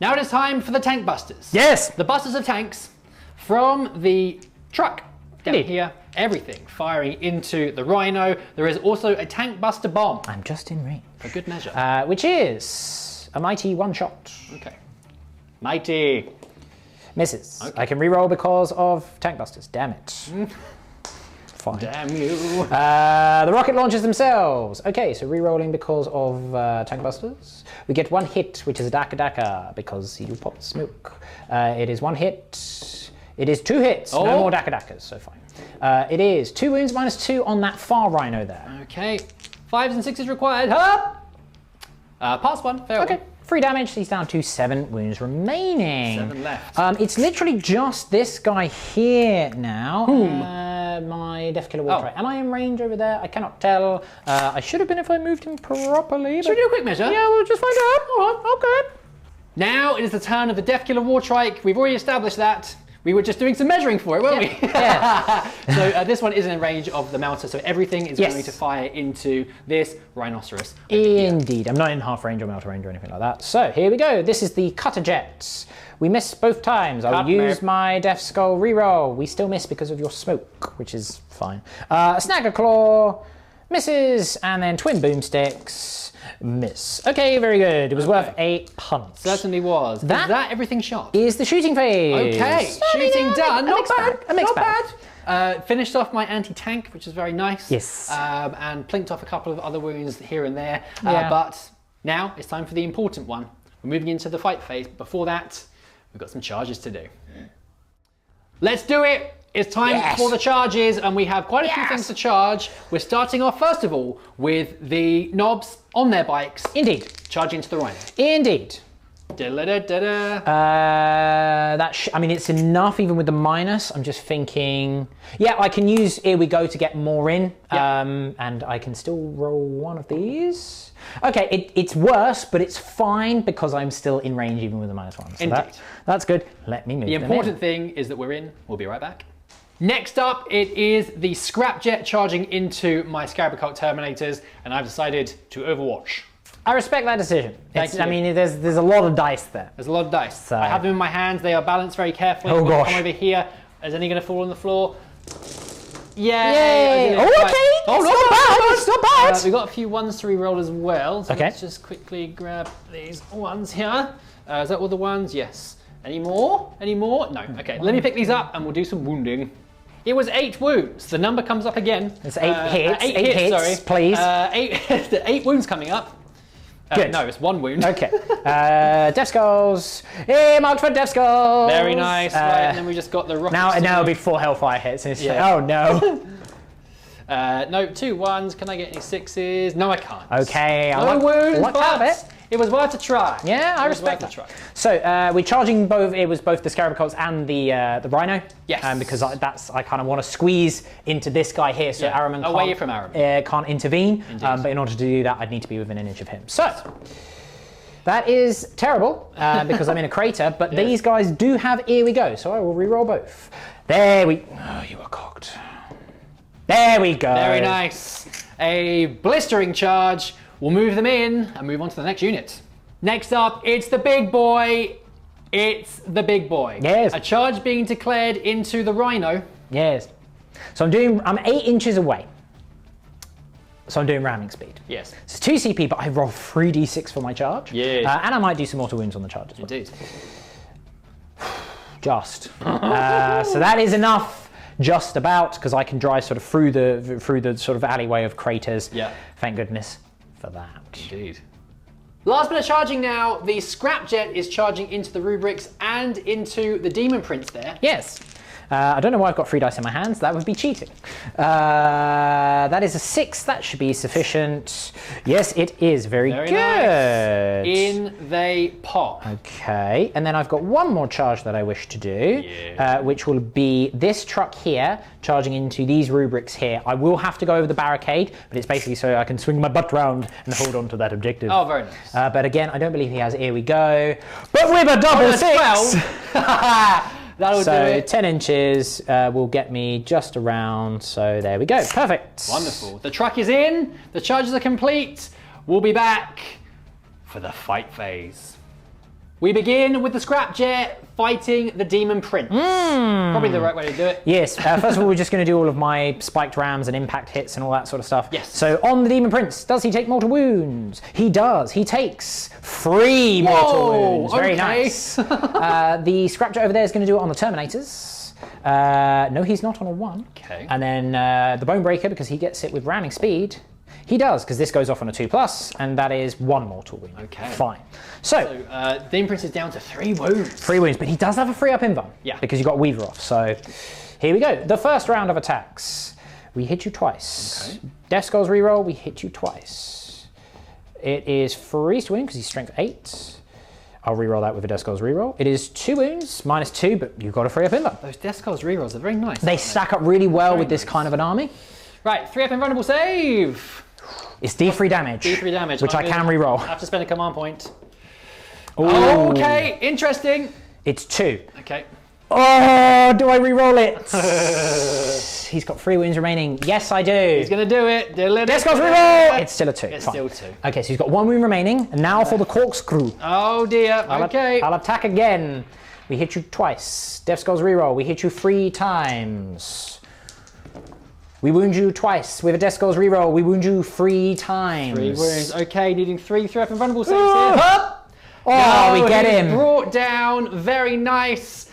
Now it is time for the tank busters. Yes! The busters of tanks from the truck down here. Everything firing into the Rhino. There is also a tank buster bomb. I'm just in range. For good measure. Which is a mighty 1 shot. Okay. Mighty. Misses. Okay. I can reroll because of tank busters. Damn it. Fine. Damn you. The rocket launchers themselves. Okay, so re-rolling because of tank busters. We get 1 hit, which is a Daka because you pop smoke. It is 1 hit. It is 2 hits. No more Dakas, so fine. It is 2 wounds -2 on that far rhino there. Okay, 5s and 6s required. Up! Pass 1, fair Okay, one. 3 damage, he's down to 7 wounds remaining. 7 left. It's literally just this guy here now. Whom? My Death Killer Wartrike. Am I in range over there? I cannot tell. I should have been if I moved him properly. Should we do a quick measure? Yeah, we'll just find out. All right, okay. Now it is the turn of the Death Killer Wartrike. We've already established that. We were just doing some measuring for it, weren't we? Yeah. So this one isn't in range of the Melter, so everything is going to fire into this Rhinoceros. Indeed. I'm not in half range or Melter range or anything like that. So here we go. This is the Cutter Jets. We missed both times. I'll use my Death Skull reroll. We still miss because of your smoke, which is fine. Snagger Claw, misses, and then Twin Boomsticks. Miss. Okay, very good. It was worth a punch. Certainly was. Is that everything shot? Is the shooting phase. Okay, shooting done. Not bad. A mixed Not bag. bad. Finished off my anti-tank, which is very nice. Yes. And plinked off a couple of other wounds here and there. Yeah. But now it's time for the important one. We're moving into the fight phase. Before that, we've got some charges to do. Let's do it. It's time for the charges, and we have quite a few things to charge. We're starting off, first of all, with the knobs on their bikes. Indeed. Charging to the Rhino. Indeed. Da-da-da-da-da. I mean, it's enough even with the minus. I'm just thinking, yeah, I can use Here We Go to get more in, and I can still roll one of these. Okay, it's worse, but it's fine because I'm still in range even with the -1. So that's good. Let me move The important thing is that we're in. We'll be right back. Next up, it is the Scrapjet charging into my Scarab Cult Terminators, and I've decided to Overwatch. I respect that decision. Thank you. I mean, there's a lot of dice there. There's a lot of dice. So. I have them in my hands. They are balanced very carefully. Oh, I'm gonna gosh. come over here. Is any going to fall on the floor? Yay! Yay! I did it. Oh, okay. Oh, It's not bad. It's not bad. We've got a few ones to reroll as well. So Okay. let's just quickly grab these ones here. Is that all the ones? Yes. Any more? Any more? No. Okay. Let me pick these up and we'll do some wounding. It was 8 wounds. The number comes up again. It's 8 hits. 8 8 hits, sorry. please. 8 wounds coming up. Good. No, it's 1 wound. Okay. Death Skulls. Hey, marked for Death Skulls. Very nice. Right, and then we just got the rocket. Now it'll be 4 Hellfire hits. And it's oh no. No, 2 1s. Can I get any 6s? No, I can't. Okay. No wounds, luck out of it. it was worth a try. Yeah, I respect that. So we're charging both. It was both the Scarab Cults and the Rhino. Yes. Because I kind of want to squeeze into this guy here, so Ahriman away from Ahriman. Can't intervene. But in order to do that, I'd need to be within an inch of him. So that is terrible because I'm in a crater. But these guys do have Here We Go, so I will re-roll both. There we. Oh, you are cocked. There we go. Very nice. A blistering charge. We'll move them in and move on to the next unit. Next up, it's the big boy. It's the big boy. Yes. A charge being declared into the Rhino. Yes. So I'm 8 inches away. So I'm doing ramming speed. Yes. It's 2 CP, but I roll 3d6 for my charge. Yes. And I might do some mortal wounds on the charge as well. Indeed. Just. So that is enough. Just about, because I can drive sort of through the sort of alleyway of craters. Yeah. Thank goodness for that. Indeed. Last bit of charging now. The Scrapjet is charging into the rubrics and into the Demon Prince there. Yes. I don't know why I've got 3 dice in my hands. That would be cheating. That is a 6. That should be sufficient. Yes, it is. Very good. Nice. In they pop. Okay, and then I've got one more charge that I wish to do, which will be this truck here, charging into these rubrics here. I will have to go over the barricade, but it's basically so I can swing my butt round and hold on to that objective. Oh, very nice. But again, I don't believe he has Here We Go. But with a double 6! 12. That'll do it. 10 inches will get me just around, so there we go. Perfect. Wonderful. The truck is in, the charges are complete. We'll be back for the fight phase. We begin with the Scrapjet fighting the Demon Prince. Probably the right way to do it. Yes, first of all, we're just going to do all of my spiked rams and impact hits and all that sort of stuff. Yes. So on the Demon Prince, does he take mortal wounds? He does. He takes 3 mortal wounds. Very nice. The Scrapjet over there is going to do it on the Terminators. No, he's not on a 1. Okay. And then the Bonebreaker, because he gets it with ramming speed, he does, because this goes off on a 2+, and that is 1 mortal wound. Okay. Fine. So Demon Prince is down to 3 wounds. 3 wounds, but he does have a free up inv. Yeah. Because you got Weaver off, so Here we go. The first round of attacks. We hit you twice. Okay. Death Skulls reroll, we hit you twice. It is freeze to wound because he's strength 8. I'll reroll that with a Death Skulls reroll. It is 2 wounds, -2, but you've got a 3 up in them. Those Death Skulls rerolls are very nice. They stack up really well with this kind of an army. Right, 3 up invulnerable save. It's D3 damage. D3 damage. Which I can reroll. I have to spend a command point. Ooh. Okay, interesting. It's 2. Okay. Oh, do I reroll it? He's got 3 wounds remaining. Yes, I do. He's going to do it. Death Skulls reroll! It's still a 2. It's Fine. still 2. Okay, so he's got 1 wound remaining. And now for the corkscrew. Oh dear. Okay. I'll attack again. We hit you twice. Death Skulls reroll. We hit you 3 times. We wound you twice. With a Death Skulls reroll, we wound you 3 times. 3 wounds. Okay, needing 3 up invulnerable saves here. Oh, we get him. Brought down. Very nice.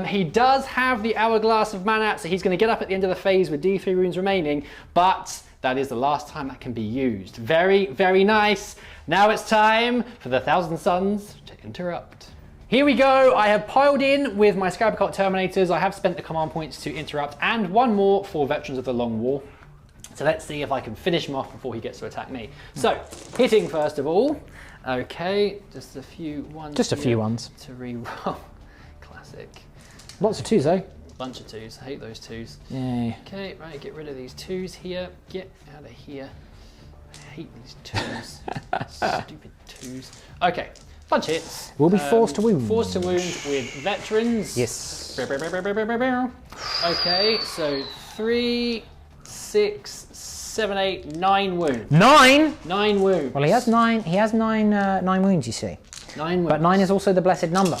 He does have the Hourglass of Manat, so he's going to get up at the end of the phase with D3 wounds remaining, but that is the last time that can be used. Very, very nice. Now it's time for the Thousand Suns to interrupt. Here we go. I have piled in with my Scarab Cult Terminators. I have spent the command points to interrupt and 1 more for Veterans of the Long War. So let's see if I can finish him off before he gets to attack me. So, hitting first of all. Okay, just a few ones. Just a few ones. To re-roll. Classic. Lots of 2s though. Bunch of 2s. I hate those 2s. Yeah. Okay, right, get rid of these 2s here. Get out of here. I hate these 2s. Stupid 2s. Okay, bunch of hits. We'll be forced to wound. Forced to wound with veterans. Yes. Okay, so 3, 6, 7, 8, 9 wounds. 9? 9 wounds. Well, he has 9. He has 9 wounds. You see. 9 wounds. But 9 is also the blessed number.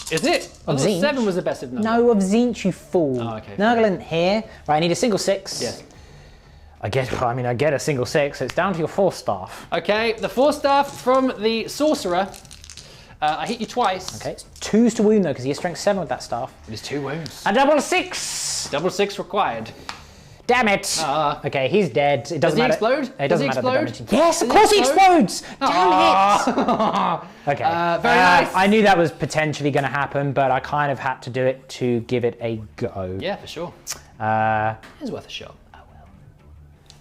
Is it? I thought Tzeentch. 7 was the best of number. No, of Tzeentch, you fool. Oh, okay. Nurgling here. Right, I need a single 6. Yes. I get a single 6, so it's down to your 4 staff. Okay, the 4 staff from the sorcerer. I hit you twice. Okay, it's 2s to wound though, because he has strength 7 with that staff. It is 2 wounds. A double 6! Double 6 required. Damn it! Okay, he's dead. It doesn't Does he matter. explode? It Does doesn't he matter. The explode? damage. Yes, of Does he course he explode? explodes! Damn it! Okay. Very nice. I knew that was potentially going to happen, but I kind of had to do it to give it a go. Yeah, for sure. It's worth a shot. Oh well.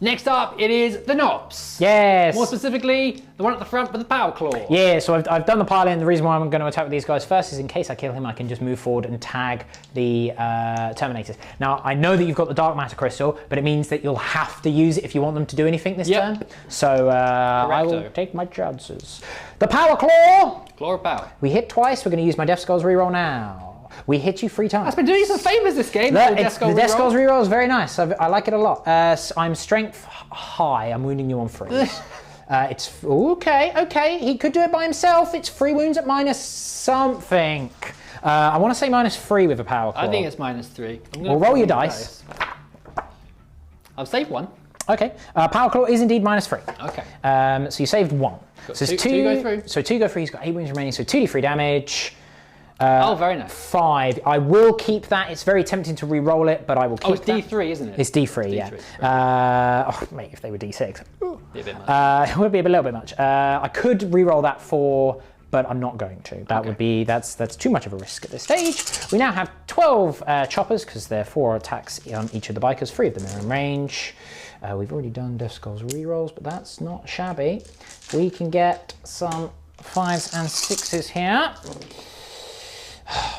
Next up, it is the Nops. Yes. More specifically, the one at the front with the Power Claw. Yeah, so I've done the pile in. The reason why I'm going to attack with these guys first is in case I kill him, I can just move forward and tag the Terminators. Now, I know that you've got the Dark Matter Crystal, but it means that you'll have to use it if you want them to do anything this turn. So I will take my chances. The Power Claw! Claw of Power. We hit twice. We're going to use my Death Skulls reroll now. We hit you 3 times. That's been doing you some favours this game. The Death Skulls reroll is very nice. I like it a lot. I'm strength high. I'm wounding you on 3. It's okay. He could do it by himself. It's 3 wounds at minus something. I want to say -3 with a Power Claw. I think it's -3. Well, roll your dice. I'll save 1. Okay. Power Claw is indeed -3. Okay. So you saved 1. So it's 2 go through. So 2 go through. He's got 8 wounds remaining. So 2d3 damage. Very nice. 5. I will keep that. It's very tempting to re-roll it, but I will keep it's that. D3, isn't it? It's D3, yeah. Mate, if they were D6. Be a bit much. It would be a little bit much. I could re-roll that 4, but I'm not going to. That would be, that's too much of a risk at this stage. We now have 12 choppers, because there are 4 attacks on each of the bikers, 3 of them are in range. We've already done Death Skulls re-rolls, but that's not shabby. We can get some 5s and 6s here.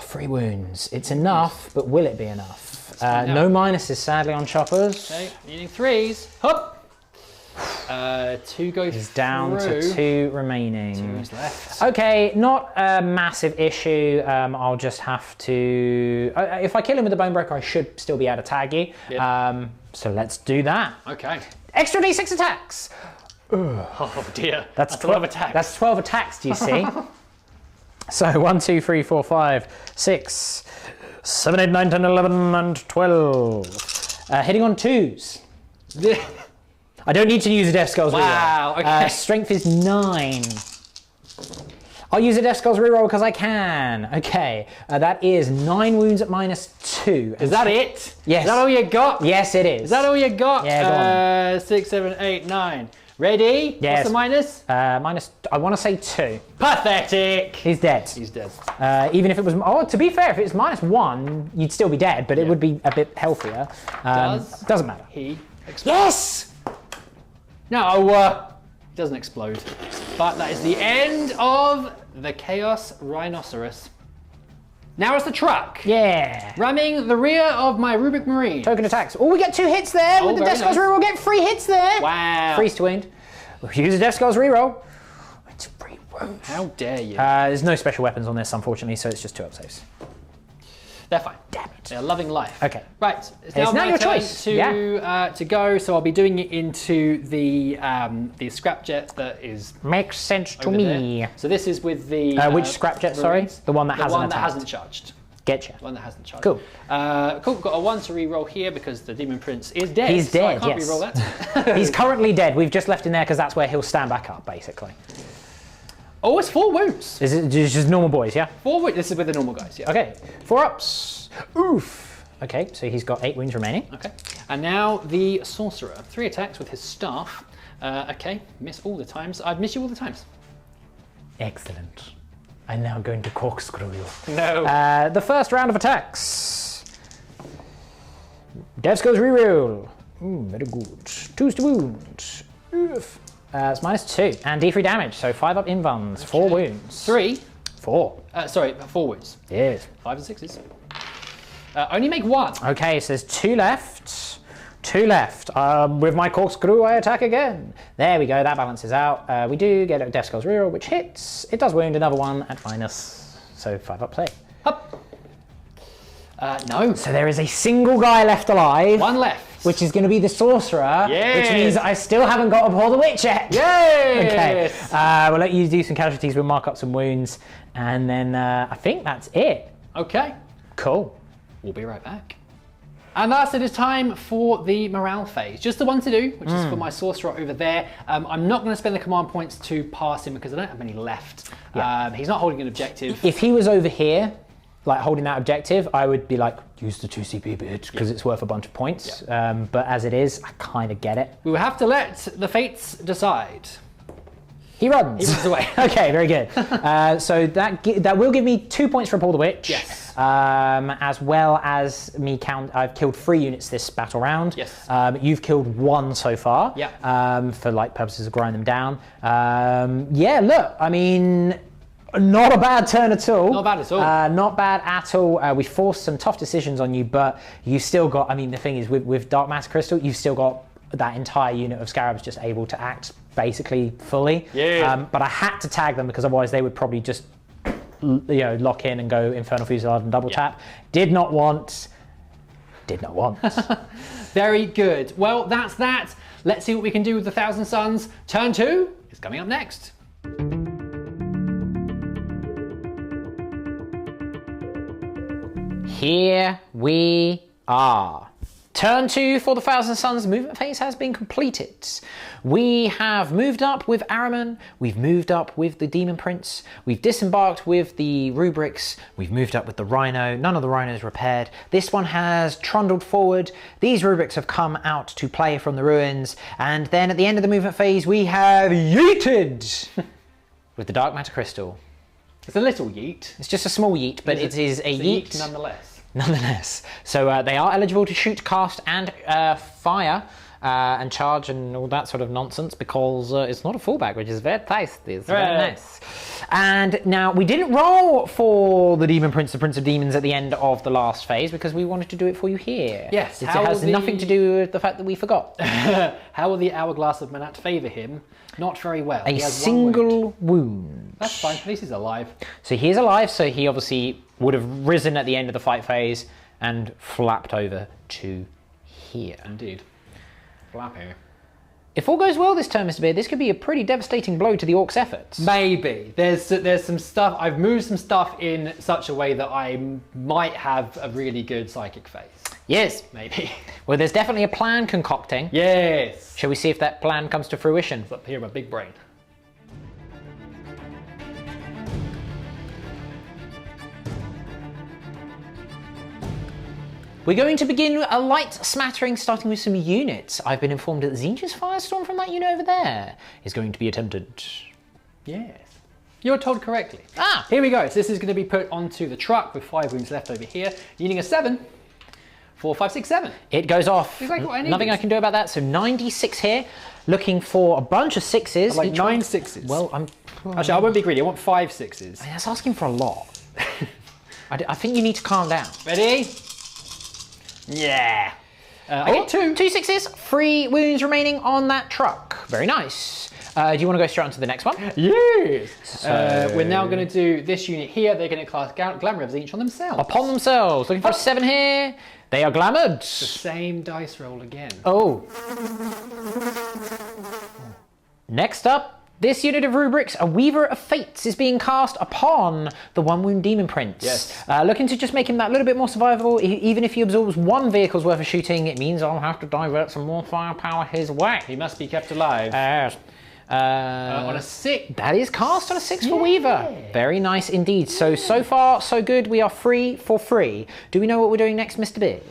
3 wounds. It's enough, but will it be enough? No minuses, sadly, on choppers. Okay, needing 3s. Hop! 2 go He's down to 2 remaining. 2 is left. Okay, not a massive issue. I'll just have to... if I kill him with the Bonebreaker, I should still be able to tag you. Yep. So let's do that. Okay. Extra d6 attacks! Oh dear. That's 12 attacks. That's 12 attacks, do you see? So 1, 2, 3, 4, 5, 6, 7, 8, 9, 10, 11, and 12. Hitting on 2s. I don't need to use a Death Skulls reroll. Wow, okay. Strength is 9. I'll use a Death Skulls reroll because I can. Okay, that is 9 wounds at -2. Is that it? Yes. Is that all you got? Yes, it is. Is that all you got? Yeah, go on. 6, 7, 8, 9. Ready? Yes. What's the minus? Minus, I want to say 2. Pathetic. He's dead. He's dead. Even if it was, to be fair, if it was -1, you'd still be dead, but it would be a bit healthier. Doesn't matter. He explodes. Yes! No, it doesn't explode. But that is the end of the Chaos Rhinoceros. Now it's the truck. Yeah. Ramming the rear of my Rubik Marine. Token attacks. Oh, we get 2 hits there with the very Death Skulls nice. reroll. Get 3 hits there. Wow. Freeze to wound. We'll use a Death Skulls reroll. It's 3 wounds. How dare you? There's no special weapons on this, unfortunately, so it's just 2 up saves. They're fine. Damn it. They're loving life. Okay. Right. It's now now my your turn choice. to go. So I'll be doing it into the scrapjet that is Makes sense to over me. there. So this is with the Which scrapjet, sorry? Marines. The one that hasn't The one that attacked. hasn't charged. Getcha. The one that hasn't charged. Cool. Cool. Got a 1 to reroll here because the Demon Prince is dead. He's so dead, I can't yes. reroll that. He's currently dead. We've just left him there because that's where he'll stand back up, basically. Oh, it's 4 wounds. Is it just normal boys, yeah? 4 wounds. This is with the normal guys, yeah. Okay, 4 ups. Oof. Okay, so he's got 8 wounds remaining. Okay. And now the Sorcerer. 3 attacks with his staff. Okay, miss all the times. I've missed you all the times. Excellent. I'm now going to corkscrew you. No. The first round of attacks. Death Skulls reroll. Very good. 2 to wound. Oof. It's -2 and D3 damage, so 5 up invuns, 4 wounds. 3. 4. Sorry, 4 wounds. Yes. 5 and 6s. Only make 1. Okay, so there's 2 left. 2 left. With my corkscrew, I attack again. There we go, that balances out. We do get a Death Skulls reroll, which hits. It does wound another one at minus, so 5 up play. Up. No. So there is a single guy left alive. 1 left. Which is going to be the Sorcerer, Yes. which means I still haven't got Abhor the Witch yet. Yay! Okay, we'll let you do some casualties, we'll mark up some wounds, and then I think that's it. Okay. Cool. We'll be right back. And that's it is time for the morale phase. Just the one to do, which is for my Sorcerer over there. I'm not going to spend the command points to pass him because I don't have many left. Yeah. He's not holding an objective. If he was over here, like holding that objective, I would be like, use the 2 CP bit, because it's worth a bunch of points. But as it is, I kind of get it. We will have to let the fates decide. He runs. He runs away. Okay, very good. So that will give me 2 points for Abhor the Witch. Yes. As well as me I've killed 3 units this battle round. Yes. You've killed 1 so far. Yeah. For like purposes of grinding them down. Yeah, look, I mean, not a bad turn at all. Not bad at all. Not bad at all. We forced some tough decisions on you, but you still got, I mean, the thing is with Dark Matter Crystal, you've still got that entire unit of Scarabs just able to act basically fully. Yeah. But I had to tag them because otherwise they would probably just lock in and go Infernal Fusillade and double tap. Did not want. Very good. Well, that's that. Let's see what we can do with the Thousand Suns. Turn 2 is coming up next. Here we are. Turn 2 for the Thousand Suns movement phase has been completed. We have moved up with Ahriman, we've moved up with the Demon Prince, we've disembarked with the Rubrics, we've moved up with the Rhino, none of the Rhinos repaired. This one has trundled forward, these Rubrics have come out to play from the ruins, and then at the end of the movement phase we have yeeted with the Dark Matter Crystal. It's a little yeet. It's just a small yeet, but it is a yeet nonetheless. Nonetheless. So they are eligible to shoot, cast, and fire, and charge, and all that sort of nonsense, because it's not a fallback, which is very tasty. It's very nice. And now, we didn't roll for the Demon Prince, the Prince of Demons, at the end of the last phase, because we wanted to do it for you here. Yes. It has nothing to do with the fact that we forgot. How will the Hourglass of Manat favour him? Not very well. A He has single 1 wound. wound. That's fine, at least he's alive. So he is alive, so he obviously would have risen at the end of the fight phase and flapped over to here. Indeed. Flappy. If all goes well this turn, Mr. Beard, this could be a pretty devastating blow to the Orcs' efforts. Maybe. There's some stuff, I've moved some stuff in such a way that I might have a really good psychic phase. Yes. Maybe. Well, there's definitely a plan concocting. Yes. Shall we see if that plan comes to fruition? It's up here, my big brain. We're going to begin a light smattering, starting with some units. I've been informed that Tzeentch's Firestorm from that unit over there is going to be attempted. Yes. You're told correctly. Ah! Here we go. So this is going to be put onto the truck with 5 wounds left over here. Needing a 7. 4, 5, 6, 7. It goes off. Exactly what I need. Nothing I can do about that. So 96 here. Looking for a bunch of 6s. Like Each 9 one- 6s. Well, Actually, I won't be greedy. I want 5 6s. that's asking for a lot. I think you need to calm down. Ready? Yeah. I get 2. 2 6s. 3 wounds remaining on that truck. Very nice. Do you want to go straight on to the next one? Yes. So- We're now going to do this unit here. They're going to cast Glamour of Tzeentch on themselves. Upon themselves. Looking for a 7 here. They are glamoured. Same dice roll again. Oh. Next up, this unit of rubrics, a Weaver of Fates, is being cast upon the 1 wound Demon Prince. Yes. Looking to just make him that little bit more survivable. Even if he absorbs 1 vehicle's worth of shooting, it means I'll have to divert some more firepower his way. He must be kept alive. Yes. On a 6. That is cast on a 6 for Weaver. Very nice indeed. So far, so good. We are free for free. Do we know what we're doing next, Mr. Beard?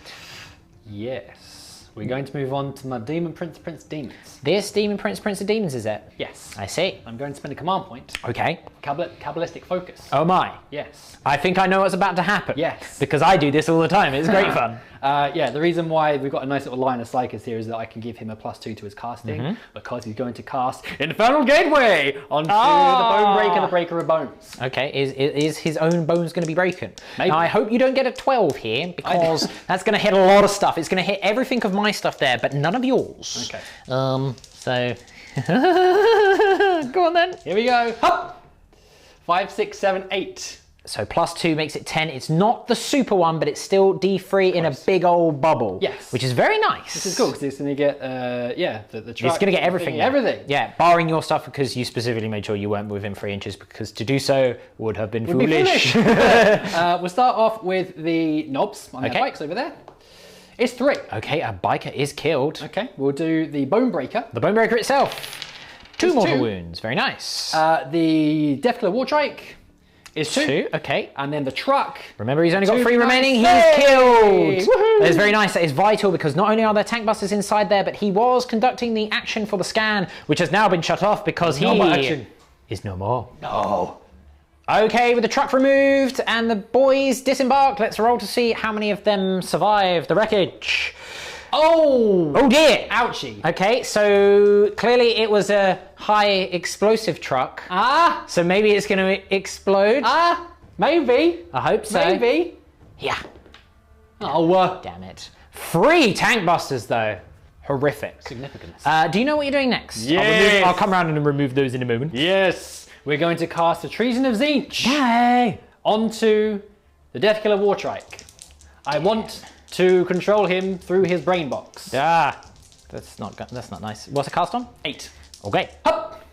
Yes. We're going to move on to my Demon Prince, Prince Demons. This Demon Prince, Prince of Demons, is it? Yes. I see. I'm going to spend a command point. Okay. Kabbalistic focus. Oh my. Yes. I think I know what's about to happen. Yes. Because I do this all the time. It's great fun. Yeah, the reason why we've got a nice little line of Psychers here is that I can give him a +2 to his casting because he's going to cast Infernal Gateway onto the Bone Breaker, the Breaker of Bones. Okay, is his own bones going to be broken? Maybe. Now, I hope you don't get a 12 here because that's going to hit a lot of stuff. It's going to hit everything of my stuff there, but none of yours. Okay. So... Go on then. Here we go. Hup! 5, 6, 7, 8. So +2 makes it 10. It's not the super one, but it's still D3 in a big old bubble. Yes. Which is very nice. This is cool because it's going to get, the truck. It's going to get everything. Everything. Yeah, barring your stuff because you specifically made sure you weren't within 3 inches because to do so would have been foolish. We'll start off with the knobs on their bikes over there. It's 3. Okay, a biker is killed. Okay, we'll do the Bone Breaker. The Bone Breaker itself. 2 It's mortal 2. wounds. Very nice. The Deathkiller Wartrike is 2. 2, okay. And then the truck. Remember, he's only got 2 3 remaining. He's nice. killed. Woohoo! That is very nice. That is vital because not only are there tank busters inside there, but he was conducting the action for the scan, which has now been shut off because No he more action. is no more. No. Okay, with the truck removed and the boys disembarked, let's roll to see how many of them survive the wreckage. Oh! Oh dear! Ouchie. Okay, so clearly it was a high explosive truck. Ah! So maybe it's going to explode. Ah! Maybe. I hope so. Maybe. Yeah. Oh, Damn it. 3 tank busters though. Horrific. significance. Do you know what you're doing next? Yes. I'll come around and remove those in a moment. Yes. We're going to cast the Treason of Tzeentch Yay! onto the Deathkiller Wartrike. I want to control him through his brain box. Ah, that's not nice. What's it cast on? 8. Okay. Hup!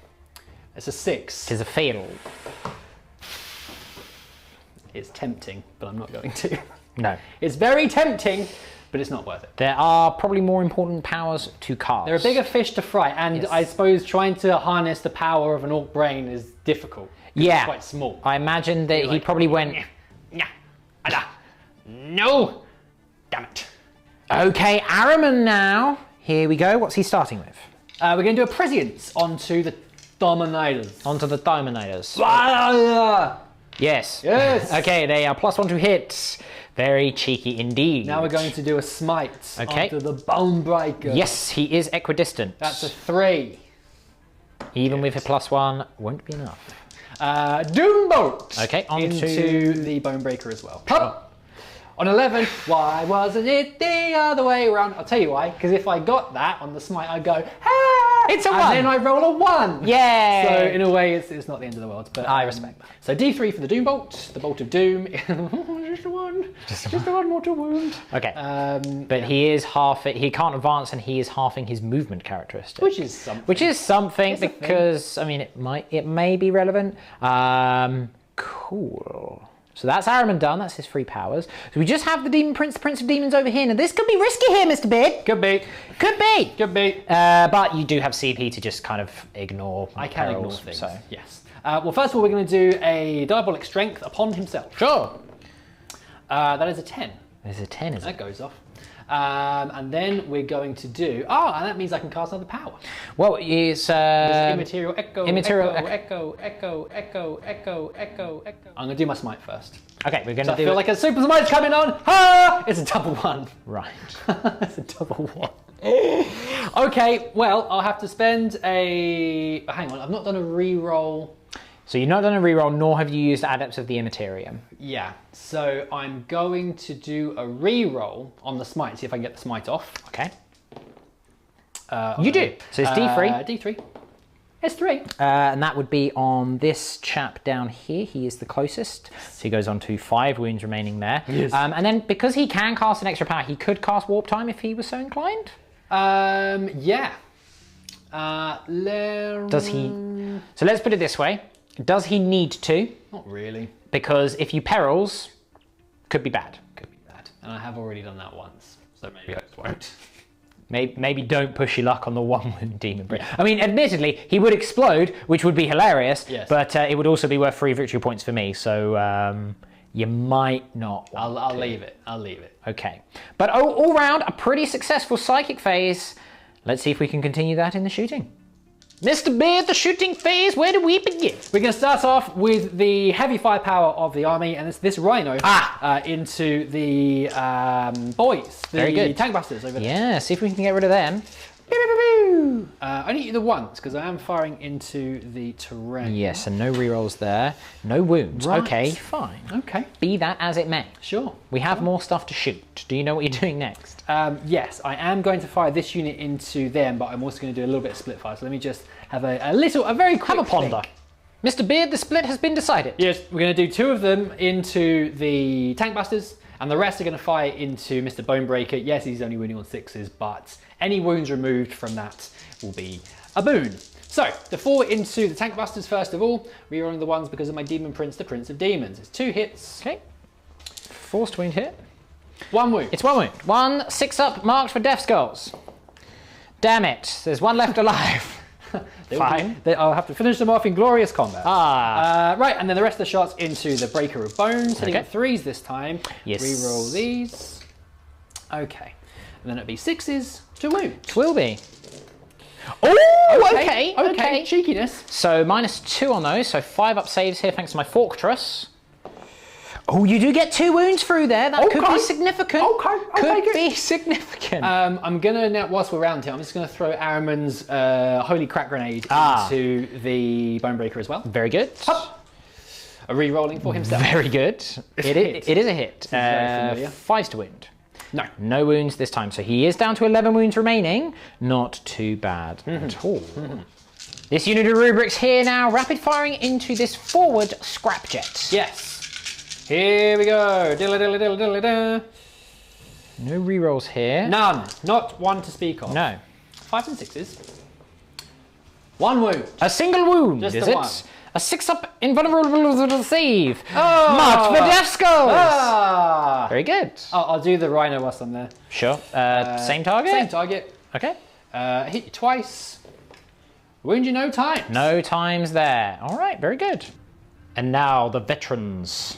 It's a 6. Tis a fail. It's tempting, but I'm not going to. No. It's very tempting, but it's not worth it. There are probably more important powers to cast. They're a bigger fish to fry, and Yes. I suppose trying to harness the power of an orc brain is difficult. 'Cause Yeah. It's quite small. I imagine that he like, probably went, No! Damn it. okay, Ahriman now. Here we go. What's he starting with? We're going to do a Prescience onto the Dominators. Onto the Dominators. Yes. Yes. Okay, they are +1 to hit. Very cheeky indeed. Now we're going to do a Smite Okay. onto the Bone Breaker. Yes, he is equidistant. That's a 3. Even with a +1, won't be enough. Doombolt. Okay, into the Bone Breaker as well. Hup. On 11, why wasn't it the other way around? I'll tell you why, because if I got that on the Smite, I'd go, ah! It's a and 1. then I roll a 1. Yay! So in a way, it's not the end of the world. But I respect that. So D3 for the Doombolt, the Bolt of Doom. Just a 1. Just a 1 mortal wound. Okay. But he is he can't advance and he is halving his movement characteristic. Which is something. Which is something It's a thing. because, I mean, it may be relevant. Cool. So that's Ahriman done, that's his 3 powers. So we just have the Demon Prince, the Prince of Demons over here. Now this could be risky here, Mr. Beard. Could be. Could be. Could be. But you do have CP to just kind of ignore I can ignore perils, things. So. Yes. Well, first of all, we're going to do a Diabolic Strength upon himself. Sure. That is a 10. There's a 10, is That it? goes off. And then we're going to do... Oh, and that means I can cast another power. Well, it's... Immaterial Echo, Immaterial Echo. I'm going to do my Smite first. Okay, we're going So to I do feel like a Super Smite's coming on. Ah! It's a double one. Right. It's a double one. Okay, well, I'll have to spend a... Hang on, I've not done a re-roll. So you've not done a reroll, nor have you used Adepts of the Immaterium. Yeah, so I'm going to do a re-roll on the Smite, see if I can get the Smite off. Okay. You do. So it's D3. D3. It's 3. And that would be on this chap down here. He is the closest. So he goes on to 5 wounds remaining there. Yes. And then because he can cast an extra power, he could cast Warptime if he was so inclined. Yeah. Does he? So let's put it this way. Does he need to? Not really. Because if you perils, could be bad. Could be bad. And I have already done that once, so maybe I just won't. Maybe don't push your luck on the 1 wound demon. Yeah. I mean, admittedly, he would explode, which would be hilarious. Yes. But it would also be worth 3 victory points for me. So you might not. I'll leave it. I'll leave it. Okay. But all round, a pretty successful psychic phase. Let's see if we can continue that in the shooting. Mr. Beard, the shooting phase, where do we begin? We're going to start off with the heavy firepower of the army, and it's this rhino into the boys, the Very good. tank busters over there. Yeah, see if we can get rid of them. Only the once, because I am firing into the terrain. Yes, and no rerolls there. No wounds. Right. Okay, fine. Okay, Be that as it may. sure. We have more stuff to shoot. Do you know what you're doing next? Yes, I am going to fire this unit into them, but I'm also going to do a little bit of split fire. So let me just have a very quick Have a ponder. think. Mr. Beard, the split has been decided. Yes, we're going to do 2 of them into the tank busters, and the rest are going to fire into Mr. Bonebreaker. Yes, he's only wounding on 6s, but any wounds removed from that will be a boon. So, the 4 into the tank busters first of all, rerolling the 1s because of my Demon Prince, the Prince of Demons. It's 2 hits. Okay. Forced wound hit. 1 wound. It's 1 wound. 1 6-up marked for death skulls. Damn it. There's 1 left alive. Fine. I'll have to finish them off in glorious combat. Right, and then the rest of the shots into the Breaker of Bones, hitting Okay. at 3s this time. Yes. Reroll these. Okay. And then it'll be 6s to wound. It will be. Oh, okay. Cheekiness. So -2 on those, so 5-up saves here thanks to my Fortress. Oh, you do get 2 wounds through there. That could be significant. Okay, Could be significant. I'm gonna now, whilst we're around here, I'm just gonna throw Ahriman's Holy Crack Grenade into the Bonebreaker as well. Very good. A re-rolling for himself. Very good. It is a hit. very familiar. 5s to wound. No. No wounds this time, so he is down to 11 wounds remaining. Not too bad at all. This unit of rubrics here now, rapid firing into this forward scrapjet. Yes. Here we go. Diddle-diddle-diddle-diddle-diddle. No rerolls here. None. Not one to speak of. No. 5s and 6s. 1 wound. A single wound, Just is the it? one. A 6-up invulnerable save. Oh. Marked for death skulls. Ah. Very good. I'll do the rhino whilst I'm there. Sure. Same target? Same target. Okay. Hit you twice. Wound you no time. No times there. All right, very good. And now the veterans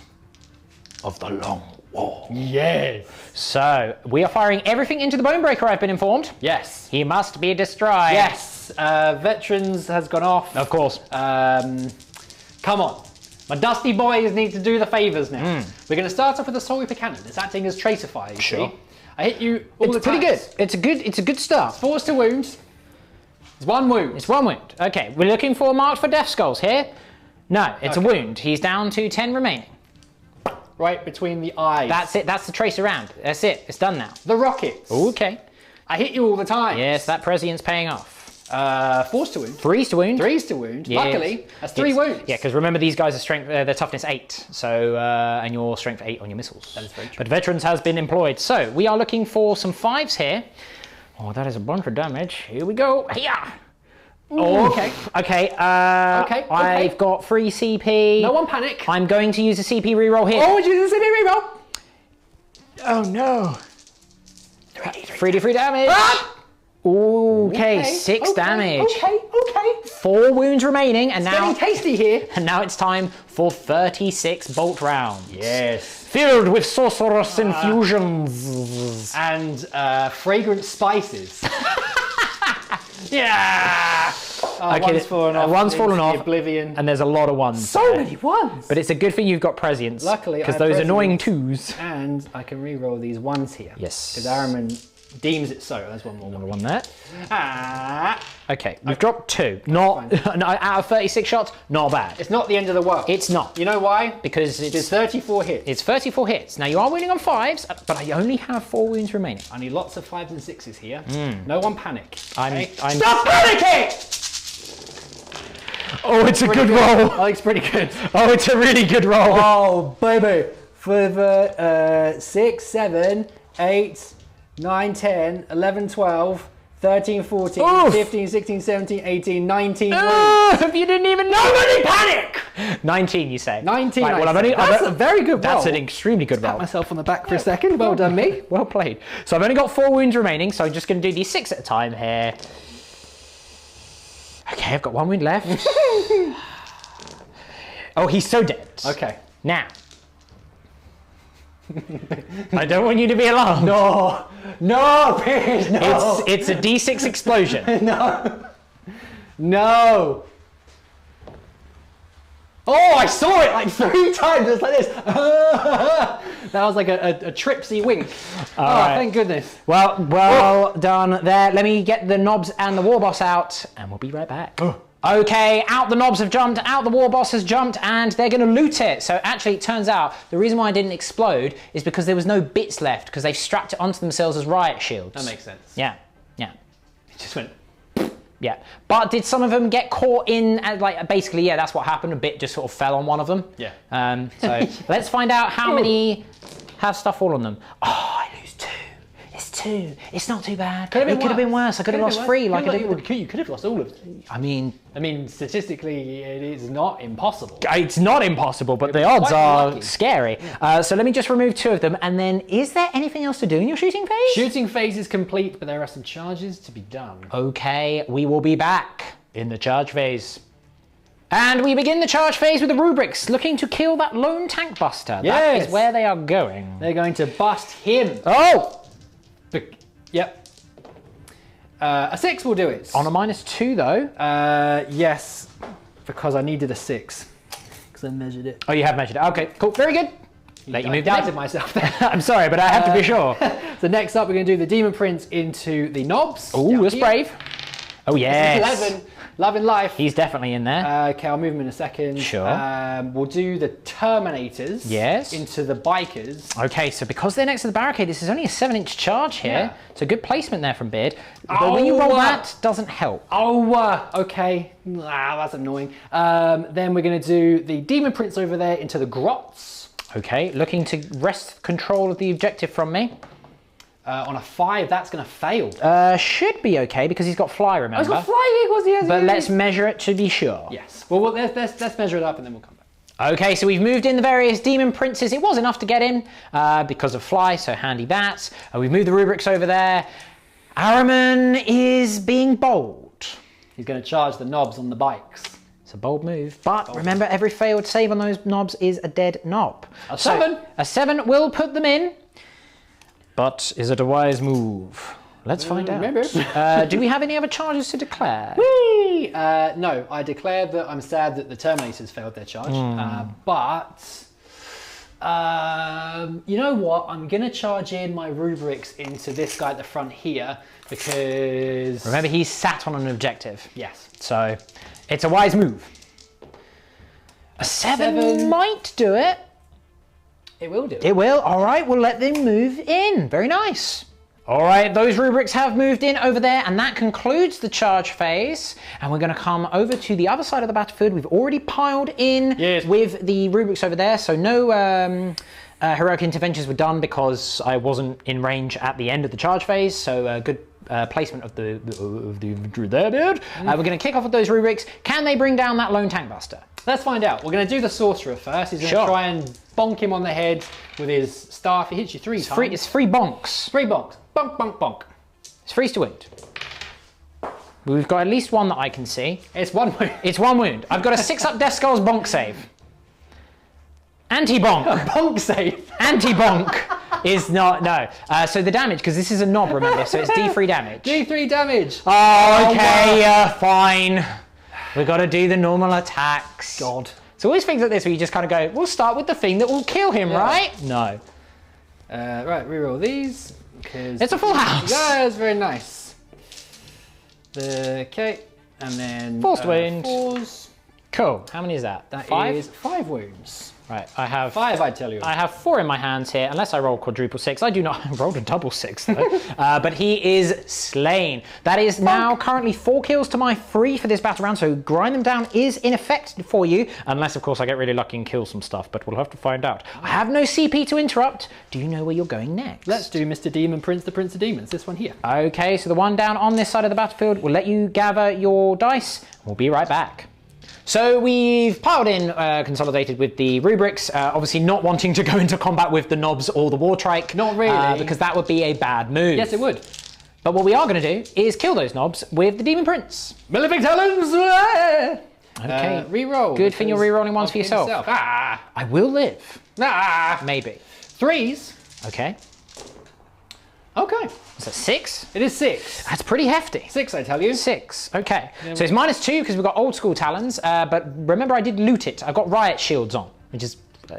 of the Long War. Yes. So, we are firing everything into the Bonebreaker, I've been informed. Yes. He must be destroyed. Yes. Veterans has gone off. Of course. Come on. My dusty boys need to do the favours now. We're going to start off with a Soul Reaper Cannon. It's acting as traitor fire, you Sure. see. I hit you all the It's pretty times. good. It's a good start. 4s to wound. It's 1 wound. It's 1 wound. Okay, we're looking for marked for death skulls here. No, it's a Okay. wound. He's down to 10 remaining. Right between the eyes. That's it. That's the trace around. That's it. It's done now. the rockets. Okay. I hit you all the time. Yes, that Prescience paying off. 4s to wound. 3s to wound. 3s to wound. Yes. Luckily, that's 3 wounds. Yeah, because remember these guys are strength, their toughness 8, so and your strength 8 on your missiles. That is very true. But veterans has been employed, so we are looking for some 5s here. Oh, that is a bunch of damage. Here we go. Hiya! Oh, okay. Okay. Okay. I've got free CP. No one panic. I'm going to use a CP reroll here. Oh, you didn't reroll. Oh no! 3d3 damage. Ah! Okay, 6 damage. Okay. 4 wounds remaining, and now Getting tasty here. it's time for 36 bolt rounds. Yes. filled with sorcerous infusions. And fragrant spices. Yeah! One's fallen off. One's fallen off. Oblivion. And there's a lot of ones. So many ones! But it's a good thing you've got Prescience. Luckily, because I have those Prescience. annoying twos. And I can re-roll these ones here. Yes. Because Ahriman deems it so. There's one more. Another one there. Ah. Okay, we've dropped 2. Not no, out of 36 shots, not bad. It's not the end of the world. It's not. You know why? Because It's 34 hits. it's 34 hits. Now you are wounding on 5s, but I only have 4 wounds remaining. I need lots of 5s and 6s here. No one panic. I'm Stop panicking! Oh, it's a good roll. Oh, it's pretty good. Oh, it's a really good roll. Oh, baby. For the 6, 7, 8, 9, 10, 11, 12, 13, 14, Oof. 15, 16, 17, 18, 19. You didn't even know. Nobody panic! 19, you say? 19. Right, well, That's a very good roll. That's an extremely good Pat roll. myself on the back for a second. Well done, me. Well played. So I've only got 4 wounds remaining, so I'm just going to do these 6 at a time here. Okay, I've got 1 wound left. Oh, he's so dead. Okay. Now. I don't want you to be alarmed. No, please, no. It's a D6 explosion. No. Oh, I saw it like 3 times. It's like this. That was like a tripsy wink. right. Thank goodness. Well done there. Let me get the knobs and the war boss out, and we'll be right back. Okay, out the knobs have jumped, out the war boss has jumped, and they're going to loot it. So actually, it turns out the reason why I didn't explode is because there was no bits left, because they've strapped it onto themselves as riot shields. That makes sense. Yeah. It just went. Yeah, but did some of them get caught in, like, basically, yeah, that's what happened. A bit just sort of fell on one of them. Yeah. So let's find out how many have stuff fall on them. Oh, I lose 2. It's 2. It's not too bad. It could have been worse. I could have lost 3 like I did. You could have lost all of them. I mean, statistically, it is not impossible. it's not impossible, but the odds quite are lucky. scary. So let me just remove 2 of them, and then is there anything else to do in your shooting phase? Shooting phase is complete, but there are some charges to be done. Okay, we will be back in the charge phase. And we begin the charge phase with the rubrics, looking to kill that lone tank buster. That Yes. is where they are going. They're going to bust him. Oh! Yep. A 6 will do it. On a -2 though. Yes, because I needed a 6. Because I measured it. Oh, you have measured it. Okay, cool. Very good. Let you I move doubted down. myself there. I'm sorry, but I have to be sure. So next up, we're going to do the demon prints into the knobs. Oh, down that's here. brave. Oh, yes. This is 11. Love and life. He's definitely in there. Okay, I'll move him in a second. Sure. We'll do the Terminators Yes. into the Bikers. Okay, so because they're next to the barricade, this is only a 7-inch charge here. Yeah. So good placement there from Beard. But when you roll that, doesn't help. Okay. That's annoying. Then we're going to do the demon prints over there into the grots. Okay, looking to wrest control of the objective from me. On a 5, that's going to fail. Should be okay because he's got fly, remember? He's got flying equals, yes. But let's measure it to be sure. Yes. Well, let's measure it up and then we'll come back. Okay, so we've moved in the various demon princes. It was enough to get in because of fly, so handy that. We've moved the rubrics over there. Ahriman is being bold. He's going to charge the knobs on the bikes. It's a bold move, but remember, every failed save on those knobs is a dead knob. A 7. A 7 will put them in, but is it a wise move? Let's find out. maybe. Do we have any other charges to declare? Whee! No, I declared that I'm sad that the Terminators failed their charge. But you know what? I'm going to charge in my rubrics into this guy at the front here because... Remember, he's sat on an objective. Yes. So it's a wise move. A 7 might do it. It will do. It will. All right, we'll let them move in. Very nice. All right, those rubrics have moved in over there, and that concludes the charge phase. And we're going to come over to the other side of the battlefield. We've already piled in with the rubrics over there, so no heroic interventions were done because I wasn't in range at the end of the charge phase. So good placement of the infantry there, dude. We're going to kick off with those rubrics. Can they bring down that lone tank buster? Let's find out. We're going to do the sorcerer first. He's going to try and bonk him on the head with his staff. He hits you 3 times. It's 3 bonks. 3 bonks. Bonk, bonk, bonk. It's freeze to wound. We've got at least one that I can see. It's 1 wound. It's 1 wound. I've got a 6-up Death Skulls bonk save. Anti-bonk. Bonk save. Anti-bonk is not, no. So the damage, because this is a knob, remember, so it's D3 damage. D3 damage. Oh, okay, fine. We've got to do the normal attacks. God. So always things like this where you just kind of go, we'll start with the thing that will kill him, right? No. Right, reroll these. It's a full house. Yeah, it's very nice. Okay, and then... Forced wound. 4s. Cool. How many is that? That 5? is 5 wounds. Right, I have 5, I tell you. I have 4 in my hands here, unless I roll quadruple 6. I do not. I rolled a double 6 though. But he is slain. That is now currently 4 kills to my 3 for this battle round. So grind them down is in effect for you, unless of course I get really lucky and kill some stuff. But we'll have to find out. I have no CP to interrupt. Do you know where you're going next? Let's do Mr. Demon Prince, the Prince of Demons. This one here. Okay, so the one down on this side of the battlefield. We'll let you gather your dice. We'll be right back. So we've piled in, consolidated with the rubrics, obviously not wanting to go into combat with the knobs or the war trike. Not really. Because that would be a bad move. Yes, it would. But what we are going to do is kill those knobs with the Demon Prince. Malefic talons! Okay. Reroll. Good thing you're rerolling ones for yourself. Ah! I will live. Ah! Maybe. 3s. Okay. Okay. Is that 6? It is 6. That's pretty hefty. 6, I tell you. 6. Okay. So it's -2 because we've got old school talons. But remember, I did loot it. I've got riot shields on, which is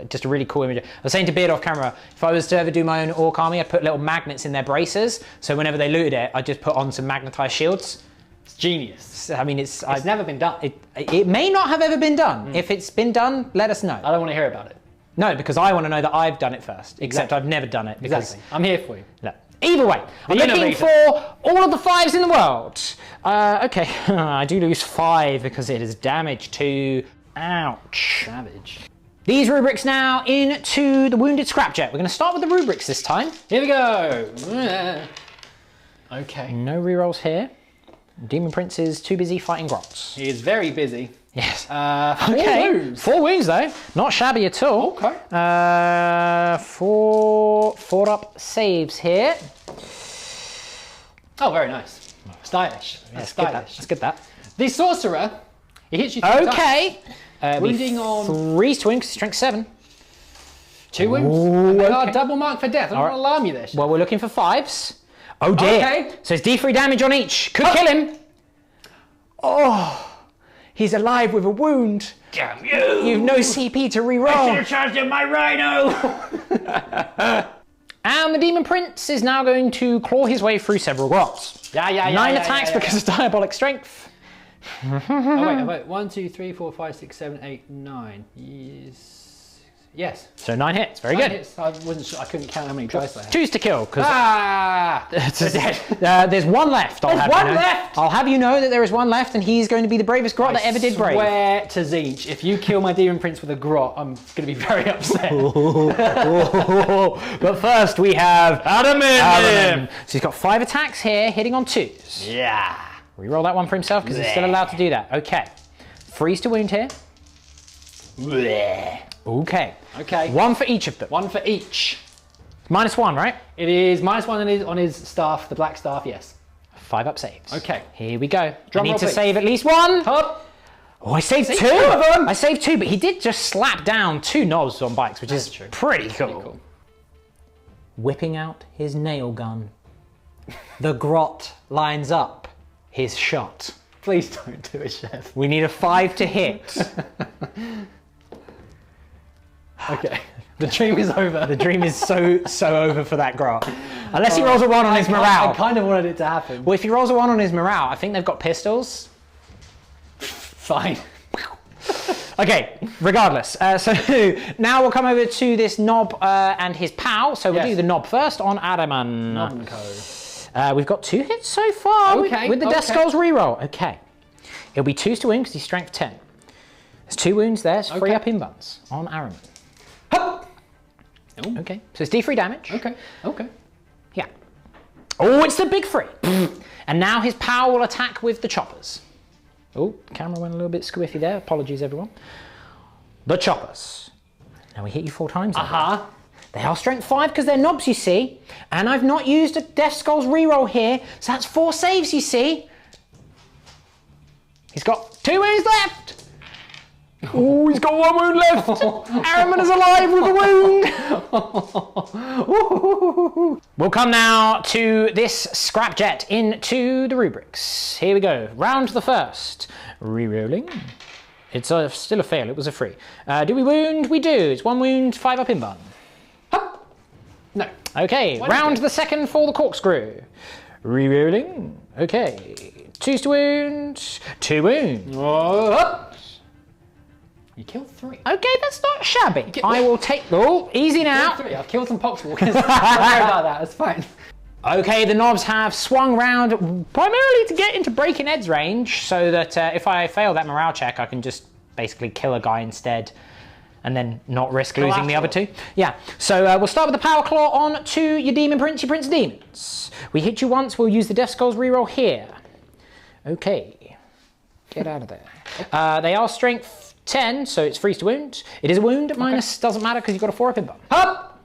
just a really cool image. I was saying to Beard off camera, if I was to ever do my own Ork army, I'd put little magnets in their braces. So whenever they looted it, I'd just put on some magnetized shields. It's genius. I mean, it's never been done. It may not have ever been done. If it's been done, let us know. I don't want to hear about it. No, because I want to know that I've done it first. Except I've never done it. Because, Exactly. I'm here for you. No. Either way, I'm looking innovator. for all of the 5s in the world. Okay, I do lose 5 because it is damage to... Ouch. Savage. These rubrics now into the Wounded Scrapjet. We're going to start with the rubrics this time. Here we go. Okay. No rerolls here. Demon Prince is too busy fighting grots. He is very busy. Yes. 4 Okay. wounds. 4 wounds though. Not shabby at all. Okay. 4 up saves here. Oh, very nice. Stylish. That's Stylish. good. That's good. That. The sorcerer, he hits you 3 times. Okay. Wounding on 3 to win because strength 7. 2 wounds. Ooh, And they are okay. double marked for death. I don't want to alarm you there. Well, we're looking for 5s. Oh dear. Okay. So it's D3 damage on each. Could kill him. Oh, he's alive with a wound. Damn you! You've no CP to reroll. charged in my rhino! And the Demon Prince is now going to claw his way through several grots. 9 attacks because of Diabolic Strength. Oh wait. 1, 2, 3, 4, 5, 6, 7, 8, 9. Yes. So 9 hits. Very 9 good. hits. I wasn't sure. I couldn't count how many dice I had. Choose to kill because Ah! there's 1 left. There's one left! I'll have you know that there is 1 left, and he's going to be the bravest grot that ever did brave. I swear to Tzeentch, if you kill my Demon Prince with a grot, I'm going to be very upset. But first we have Ahriman. So he's got 5 attacks here, hitting on 2s. Yeah. Reroll that one for himself because he's still allowed to do that. Okay. 3s to wound here. Okay. Okay. 1 for each of them. 1 for each. -1, right? It is -1 on his staff, the black staff, yes. 5 up saves. Okay. Here we go. Drum I need roll, to please. save at least 1. Up. Oh, I saved 2 of them. I saved 2, but he did just slap down 2 knobs on bikes, which is true. pretty cool. Whipping out his nail gun. The grot lines up his shot. Please don't do it, Chef. We need a 5 to hit. Okay. The dream is over. The dream is so over for that grot. Unless he rolls a 1 on his morale. I kind of wanted it to happen. Well, if he rolls a 1 on his morale, I think they've got pistols. Fine. Okay, regardless. So now we'll come over to this knob and his pal. So we'll do the knob first on Ahriman. Knob and co. We've got 2 hits so far with the Death Skulls reroll. Okay. It'll be 2s to win because he's strength 10. There's 2 wounds there. It's 3 up in buns on Ahriman. Okay, so it's D3 damage. Okay. Yeah. Oh, it's the big 3. And now his power will attack with the choppers. Oh, the camera went a little bit squiffy there. Apologies, everyone. The choppers. Now we hit you 4 times. They are strength 5 because they're knobs, you see. And I've not used a Death Skulls reroll here, so that's 4 saves, you see. He's got 2 wounds left. Oh, he's got 1 wound left. Ahriman is alive with a wound. We'll come now to this scrapjet into the rubrics. Here we go. Round the first. Rerolling. It's still a fail. It was a free. Do we wound? We do. It's 1 wound, 5 up in bun. No. Okay. Round the second for the corkscrew. Rerolling. Okay. 2 to wound. 2 wounds. You killed 3. Okay, that's not shabby. I will take... Oh, easy now. 3. I've killed some poxwalkers. Don't worry about that. It's fine. Okay, the knobs have swung round primarily to get into breaking Ed's range, so that if I fail that morale check, I can just basically kill a guy instead, and then not risk losing the other 2. Yeah. So we'll start with the power claw on to your demon prince, your prince of demons. We hit you once. We'll use the Death Skulls reroll here. Okay. Get out of there. They are strength 10, so it's freeze to wound. It is a wound. Minus doesn't matter because you've got a 4 up in bun. Up!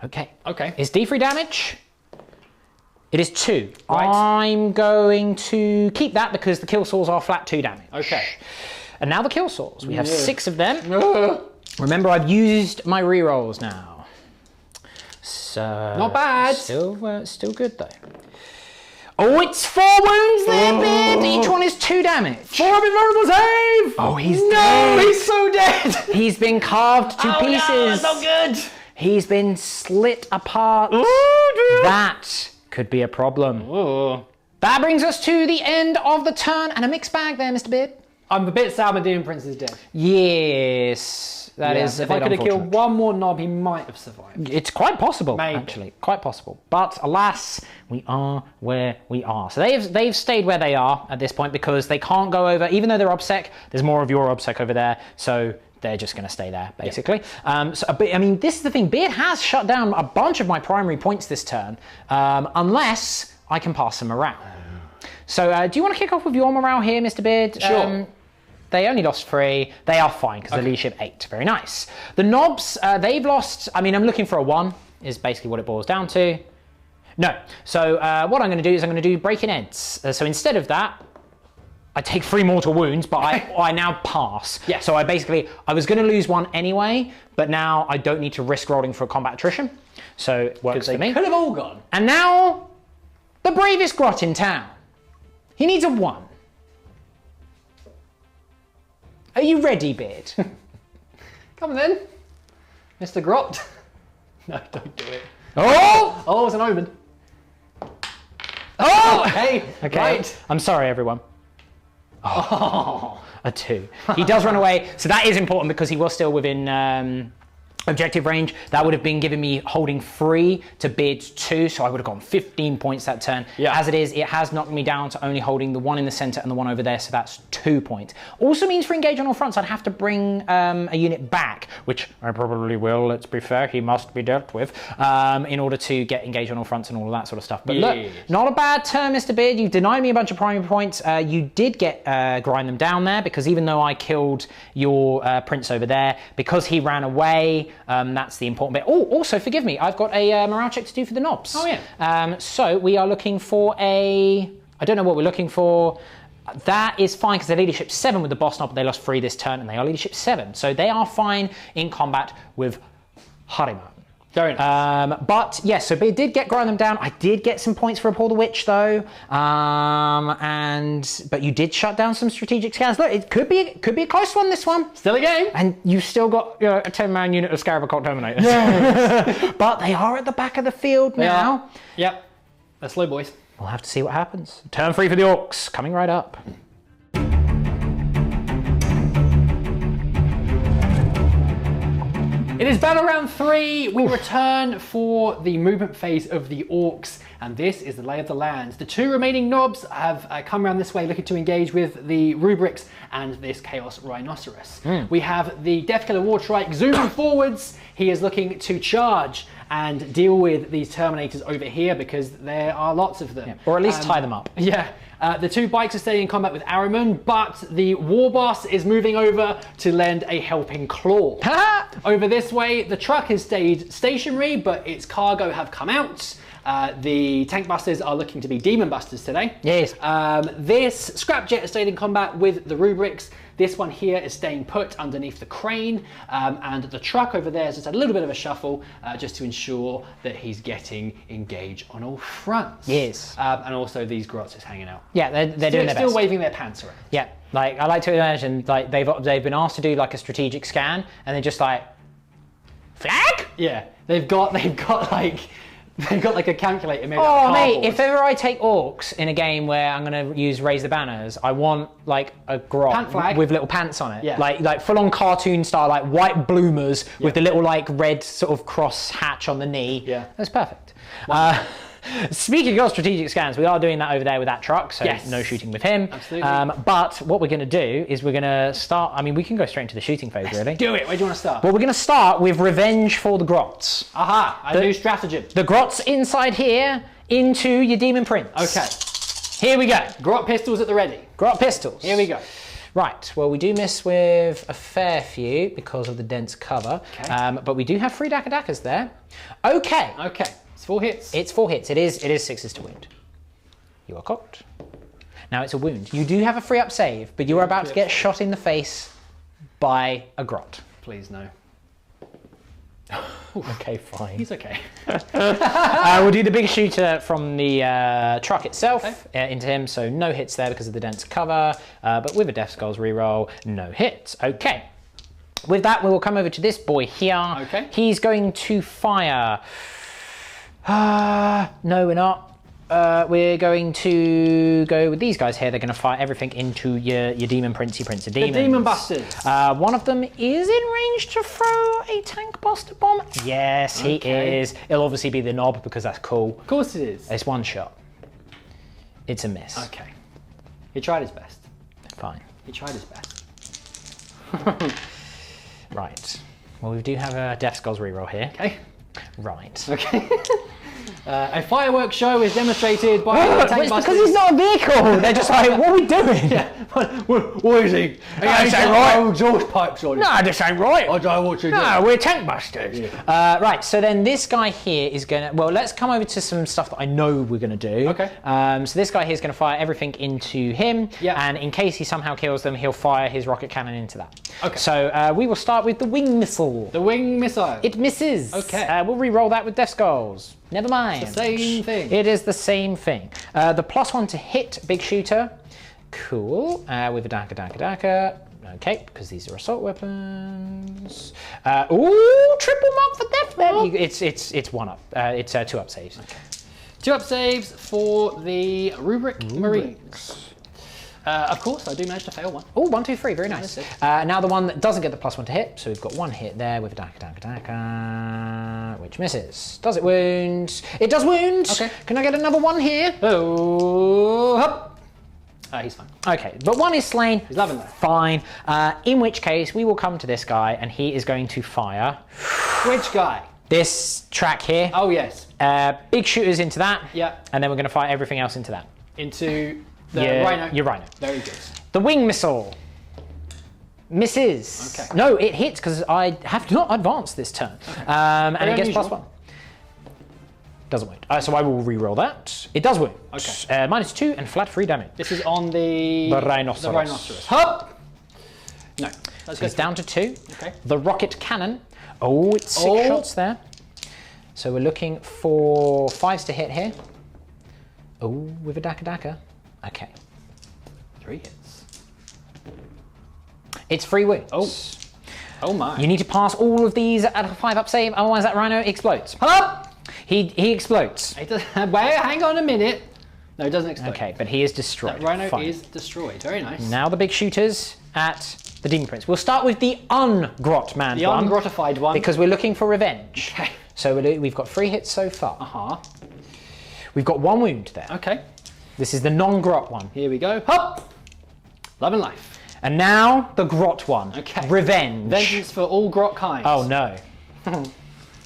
Okay. Okay. It's D3 damage. It is 2. Right. I'm going to keep that because the kill saws are flat 2 damage. Okay. And now the kill saws. We have 6 of them. Remember, I've used my rerolls now. So not bad. Still good though. Oh, it's 4 wounds there, Bid. Each one is 2 damage. 4 invulnerable save! Oh, he's dead. No, he's so dead! He's been carved to pieces. No, that's not good. He's been slit apart. Oh, dear. That could be a problem. Oh. That brings us to the end of the turn, and a mixed bag there, Mr. Bid. I'm a bit sad my Demon Prince is dead. Yes, that is a If bit I could have unfortunate. killed 1 more knob, he might have survived. It's quite possible, Maybe. actually, quite possible. But alas, we are where we are. So they've stayed where they are at this point because they can't go over, even though they're obsec, there's more of your obsec over there, so they're just going to stay there, basically. I mean, this is the thing, Beard has shut down a bunch of my primary points this turn, unless I can pass them around. So do you want to kick off with your morale here, Mr. Beard? Sure. They only lost 3. They are fine because the leadership 8. Very nice. The knobs, they've lost, I mean, I'm looking for a 1 is basically what it boils down to. No. So what I'm going to do is I'm going to do breaking Eds. So instead of that, I take 3 mortal wounds, but I now pass. Yeah. So I was going to lose 1 anyway, but now I don't need to risk rolling for a combat attrition. So it works for me. They could have all gone. And now, the bravest grot in town. He needs a 1. Are you ready, Beard? Come on then, Mr. Grot. No, don't do it. Oh! Oh, it's an omen. Oh! Hey, Okay. right. I'm sorry, everyone. Oh, a 2. He does run away, so that is important because he was still within objective range. That would have been giving me holding 3 to bid 2, so I would have gotten 15 points that turn. Yeah. As it is, it has knocked me down to only holding the 1 in the center and the 1 over there, so that's 2 points. Also means for engage on all fronts, I'd have to bring a unit back, which I probably will, let's be fair, he must be dealt with, in order to get engage on all fronts and all of that sort of stuff. But look, not a bad turn, Mr. Beard. You've denied me a bunch of primary points. You did get grind them down there, because even though I killed your prince over there, because he ran away, that's the important bit. Oh, also, forgive me, I've got a morale check to do for the knobs. Oh, yeah. So we are looking for I don't know what we're looking for. That is fine because they're leadership 7 with the boss knob, but they lost 3 this turn, and they are leadership 7. So they are fine in combat with Ahriman. Very nice. But yes, so it did get grind them down. I did get some points for Appall the Witch though, but you did shut down some strategic scans. Look, it could be a close one. This one Still a game. and you've still got a 10-man unit of Scarab Occult Terminators. Yes. But they are at the back of the field now. Yep. They're slow boys. We'll have to see what happens. Turn 3 for the Orks coming right up. It is battle round 3. We return for the movement phase of the Orks, and this is the lay of the land. The 2 remaining knobs have come around this way looking to engage with the rubrics and this Chaos Rhinoceros. We have the Deathkiller Wartrike zooming forwards. He is looking to charge and deal with these Terminators over here because there are lots of them. Yeah, or at least tie them up. Yeah. The 2 bikes are staying in combat with Ahriman, but the war boss is moving over to lend a helping claw. Over this way, the truck has stayed stationary, but its cargo have come out. The tank busters are looking to be demon busters today. Yes. This scrapjet has stayed in combat with the rubrics. This one here is staying put underneath the crane, and the truck over there has just had a little bit of a shuffle just to ensure that he's getting engaged on all fronts. Yes. And also these grots is hanging out. Yeah, they're doing their best. Still waving their pants around. Yeah, like I like to imagine like they've been asked to do like a strategic scan, and they're just like, flag? Yeah, they've got like a calculator made out of Oh cardboard. mate, if ever I take orcs in a game where I'm gonna use raise the banners, I want like a grot Pant flag. with little pants on it. Yeah. Like full on cartoon style, like white bloomers with the little like red sort of cross hatch on the knee. Yeah. That's perfect. Speaking of strategic scans, we are doing that over there with that truck, so Yes. no shooting with him. Absolutely. But what we're going to do is we're going to start, I mean, we can go straight into the shooting phase, really. Do it. Where do you want to start? Well, we're going to start with revenge for the grots. Aha! I do stratagem. The grots inside here into your demon prince. Okay. Here we go. Grot pistols at the ready. Grot pistols. Here we go. Right, well, we do miss with a fair few because of the dense cover, Okay. but we do have 3 Dakas there. Okay. Okay. It's 4 hits. It's 4 hits. It is 6s to wound. You are cocked. Now it's a wound. You do have a free up save, but you are about to get shot in the face by a grot. Please no. Okay, fine. He's okay. We'll do the big shooter from the truck itself into him, so no hits there because of the dense cover, but with a Death Skulls reroll, no hits. Okay. With that, we will come over to this boy here. Okay. He's going to fire... no, we're not. We're going to go with these guys here. They're going to fire everything into your demon prince, your prince of demons. The demon busters. One of them is in range to throw a tank buster bomb. Yes, he is. It'll obviously be the knob because that's cool. Of course it is. It's one shot. It's a miss. Okay. He tried his best. Fine. He tried his best. Right. Well, we do have a Death Skulls reroll here. Okay. Right. Okay. A fireworks show is demonstrated by the tank It's busters. because he's not a vehicle. They're just like, what are we doing? Yeah. What is he? This ain't right. Exhaust pipes on. No, this ain't right. I don't know what you're No, doing. we're tank busters. Yeah. Right, so then this guy here is going to... Well, let's come over to some stuff that I know we're going to do. Okay. So this guy here is going to fire everything into him. Yeah. And in case he somehow kills them, he'll fire his rocket cannon into that. Okay. So we will start with the wing missile. The wing missile. It misses. Okay. We'll re-roll that with Death Skulls. Never mind. It's the same thing. It is the same thing. The +1 to hit, big shooter. Cool. With a Daka. Okay, because these are assault weapons. Ooh, triple mark for death there. It's 1 up. It's 2 up saves. Okay. 2 up saves for the Rubric Marines. Of course, I do manage to fail one. Oh, 1, 2, 3, very nice. Now the one that doesn't get the +1 to hit, so we've got 1 hit there with a Daka, which misses. Does it wound? It does wound! Okay. Can I get another 1 here? Oh, hop. He's fine. Okay, but 1 is slain. He's loving that. Fine. In which case, we will come to this guy, and he is going to fire Which guy? this track here. Oh, yes. Big shooters into that. Yeah. And then we're going to fire everything else into that. Into the Your Rhino. Your Rhino. Very good. The wing missile misses. Okay. No, it hits because I have not advanced this turn. And it gets unusual. +1. Doesn't wound. So I will re-roll that. It does wound. Okay. -2 and flat 3 damage. This is on the Rhinoceros. The Rhinoceros. Hop! No. Let's go It's down to 2. Okay. The rocket cannon. Oh, it's 6 Oh. shots there. So we're looking for 5s to hit here. Oh, with a Daka. Okay. 3 hits. It's 3 wounds. Oh. Oh my. You need to pass all of these at a 5 up save, otherwise that Rhino explodes. Hop! He explodes. It does, wait, hang on a minute. No, it doesn't explode. Okay, but he is destroyed. That Rhino Fine. is destroyed. Very nice. Now the big shooters at the Demon Prince. We'll start with the ungrot man The one. ungrottified one. Because we're looking for revenge. Okay. So we've got 3 hits so far. Uh-huh. We've got 1 wound there. Okay. This is the non-grot one. Here we go. Hop! Love and life. And now the grot one. Okay. Revenge. Vengeance for all grot kinds. Oh no.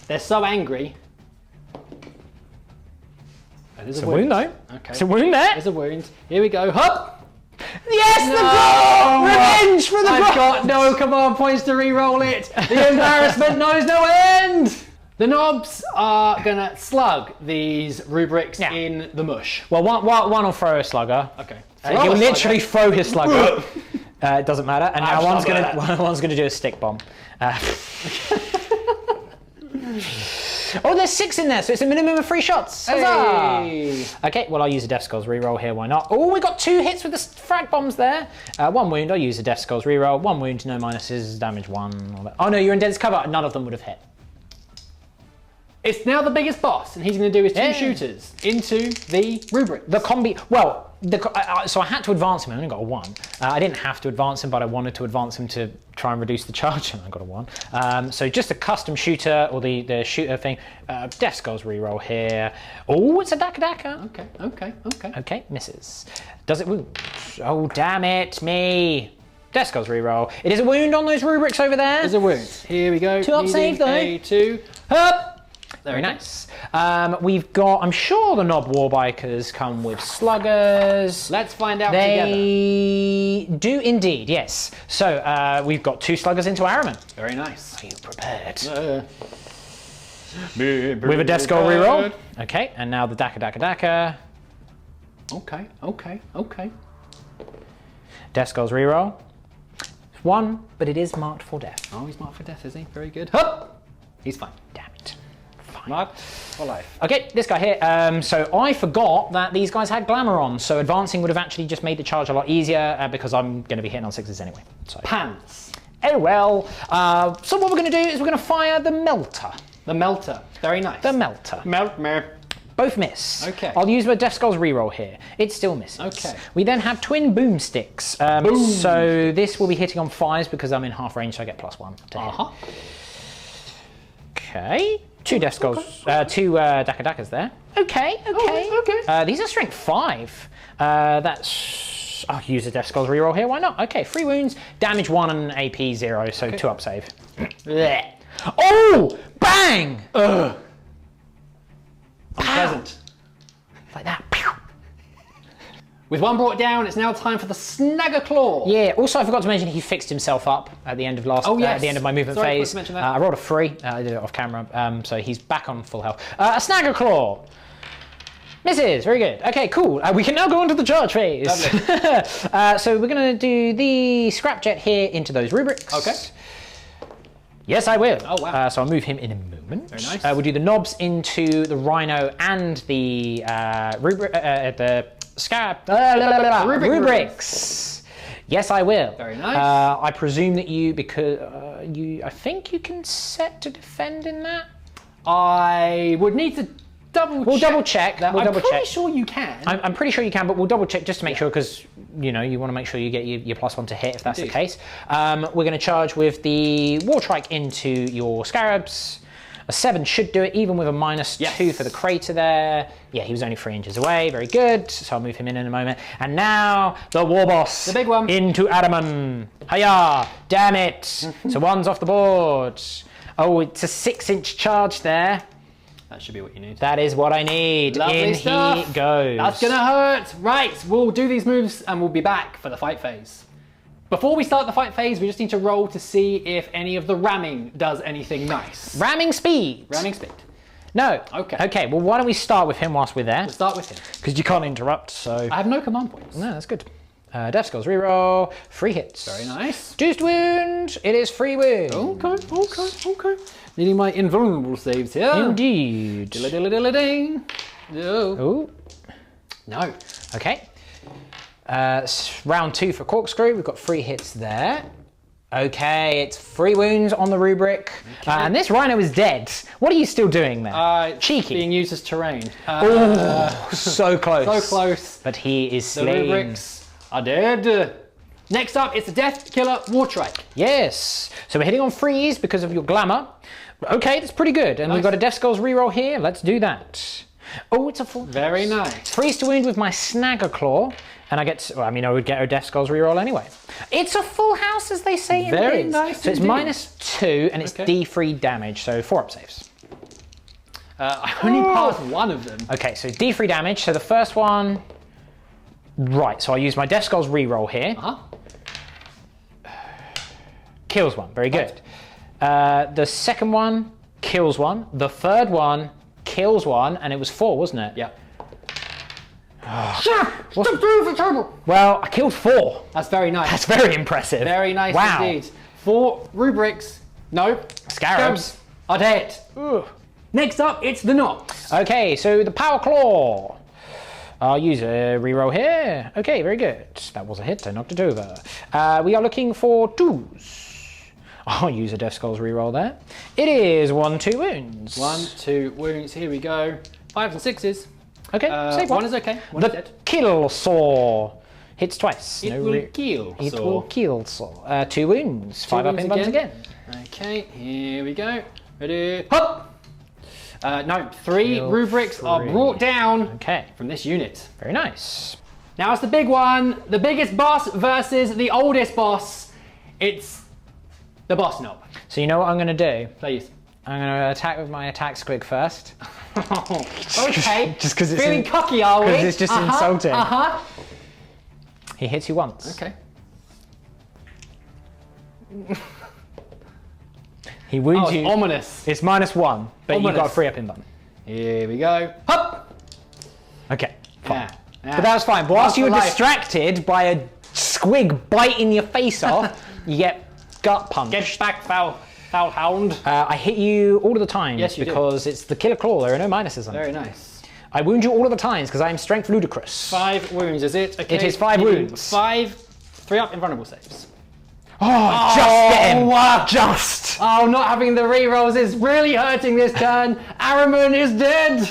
They're so angry. Oh, there's It's a wound though. Okay. It's a wound there. There's a wound. Here we go. Hop! Yes, the grot! Revenge for the I've grot! got no command points to re-roll it. The embarrassment knows no end. The knobs are gonna slug these rubrics Yeah. in the mush. Well, one will throw a slugger. Okay. He'll literally throw his slugger. It doesn't matter. And now one's gonna do a stick bomb. Oh, there's 6 in there, so it's a minimum of 3 shots. Huzzah! Hey. Okay, well, I'll use a Death Skulls reroll here, why not? Oh, we got 2 hits with the frag bombs there. 1 wound, I'll use a Death Skulls reroll. 1 wound, no minuses, damage 1. Oh no, you're in dense cover. None of them would have hit. It's now the biggest boss, and he's going to do his 2 shooters into the rubric. The combi, well, so I had to advance him. I only got a 1. I didn't have to advance him, but I wanted to advance him to try and reduce the charge, and I got a 1. So just a custom shooter, or the shooter thing. Death Skulls reroll here. Oh, it's a Daka. Okay. Okay, misses. Does it wound? Oh, damn it, me. Death Skulls reroll. It is a wound on those rubrics over there. There's a wound. Here we go. 2 up save though. A 2. Up. Very nice. We've got, I'm sure the Knob Warbikers come with sluggers. Let's find out together. They do indeed, yes. So we've got 2 sluggers into Ahriman. Very nice. Are you prepared? With a Death Skull reroll. Okay, and now the Daka. Okay. Death Skulls reroll. 1, but it is marked for death. Oh, he's marked for death, is he? Very good. Hup! He's fine. Damn it. Marked for life. Okay, this guy here. So I forgot that these guys had Glamour on, so advancing would have actually just made the charge a lot easier because I'm going to be hitting on 6s anyway. So. Pants. Oh well. So what we're going to do is we're going to fire the Melter. The Melter. Very nice. The Melter. Both miss. Okay. I'll use my Death Skulls reroll here. It still misses. Okay. We then have twin boomsticks. Boom. So this will be hitting on 5s because I'm in half range, so I get +1 to hit. Okay. 2 Death Skulls, 2 Dakas there. Okay. These are strength 5. I'll use a Death Skulls reroll here, why not? Okay, 3 wounds, damage 1 and AP 0, so 2 up save. Oh! Bang! Unpleasant. Like that. With 1 brought down, it's now time for the Snagger Claw. Yeah, also I forgot to mention he fixed himself up at the end of at the end of my movement phase. To mention that. I rolled a 3, I did it off camera, so he's back on full health. A Snagger Claw! Misses, very good. Okay, cool. We can now go on to the charge phase. So we're going to do the Scrapjet here into those rubrics. Okay. Yes, I will. Oh, wow. So I'll move him in a moment. Very nice. We'll do the knobs into the Rhino and the rubrics. Yes, I will. Very nice. I presume that I think you can set to defend in that. I would need to We'll double check. I'm pretty sure you can. I'm pretty sure you can, but we'll double check just to make sure, because you want to make sure you get your +1 to hit if that's the case. We're going to charge with the War Trike into your Scarabs. A 7 should do it, even with a -2 for the crater there. Yeah, he was only 3 inches away. Very good. So I'll move him in a moment. And now the War Boss. The big one. Into Ahriman. Hiya! Damn it! So 1's off the board. Oh, it's a 6-inch charge there. That should be what you need. That is what I need. Lovely in stuff. he goes. That's gonna hurt. Right, we'll do these moves and we'll be back for the fight phase. Before we start the fight phase, we just need to roll to see if any of the ramming does anything nice. Ramming speed. Ramming speed. No. Okay. Okay, well, why don't we start with him whilst we're there? We'll start with him. Because you can't interrupt, so... I have no command points. No, that's good. Death Skulls reroll. 3 hits. Very nice. Reduced wound. It is 3 wound. Okay. Needing my invulnerable saves here. Indeed. Ding. No. Ooh. No. Okay. Round 2 for Corkscrew. We've got 3 hits there. Okay, it's 3 wounds on the rubric. And this Rhino is dead. What are you still doing there? Cheeky. Being used as terrain. So close. So close. But he is slain. The rubrics are dead. Next up, it's the Death Killer War Trike. Yes. So we're hitting on 3s because of your Glamour. Okay, that's pretty good. And we've got a Death Skulls reroll here. Let's do that. Oh, it's a full. Very nice. 3 to wound with my Snagger Claw. And I get, I would get a Death Skulls reroll anyway. It's a full house, as they say in the Very biz. nice. So it's -2 and it's D3 damage, so 4 up saves. I only passed 1 of them. Okay, so D3 damage. So the first one. Right, so I'll use my Death Skulls reroll here. Kills 1, very good. The second one kills 1. The third one kills 1, and it was 4, wasn't it? Yeah. Step through the table. Well, I killed 4. That's very nice. That's very impressive. Very nice wow. indeed. 4 rubrics. No. Scarabs. Are dead. Ugh. Next up, it's the Nox. Okay, so the Power Claw. I'll use a reroll here. Okay, very good. That was a hit, I knocked it over. We are looking for 2s. I'll use a Death Skulls reroll there. It is 1, 2 wounds. 1, 2 wounds, here we go. 5s and 6s. Okay, save one. One is okay. One is The dead. Kill Saw. Hits twice. It will kill. It will kill Saw. 2 wounds. 5 up in buns again. Okay, here we go. Ready, hop! No, 3 Kill rubrics 3. are brought down Okay, from this unit. very nice. Now it's the big one, the biggest boss versus the oldest boss. It's the boss knob. So you know what I'm going to do? Please. I'm going to attack with my attack squig first. Okay. Just because it's feeling cocky, are we? Because it's just insulting. Uh-huh. He hits you once. Okay. He wounds Oh, you. it's ominous. It's -1, but Ominous. you've got a 3 up in bun. Here we go. Hop! Okay, fine. Yeah. Yeah. But that was fine. Whilst you were Life. distracted by a squig biting your face off, you get gut punched. Get back, foul hound. I hit you all of the times Yes, you do. because it's the killer claw. There are no minuses on it. Very nice. I wound you all of the times because I am strength ludicrous. 5 wounds, is it? Okay. It is 5 wounds. 5, 3 up invulnerable saves. Oh, just get him. Just. Oh, not having the rerolls is really hurting this turn. Ahriman is dead.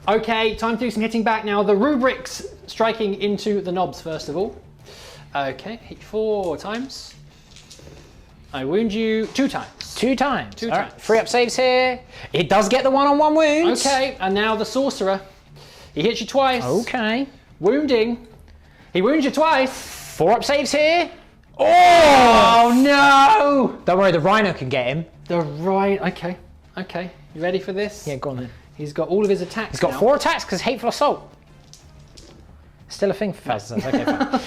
Okay, time to do some hitting back now. The rubrics striking into the knobs first of all. Okay, hit 4 times. I wound you 2 times. 2 times. 2 All right, times. 3 up saves here. It does get the 1-on-1 wounds. Okay, and now the sorcerer. He hits you twice. Okay. Wounding. He wounds you twice. 4 up saves here. Oh no! Don't worry, the rhino can get him. Okay. You ready for this? Yeah, go on then. He's got all of his attacks. He's got now. 4 attacks because hateful assault. Still a thing for Faz. Okay, fine.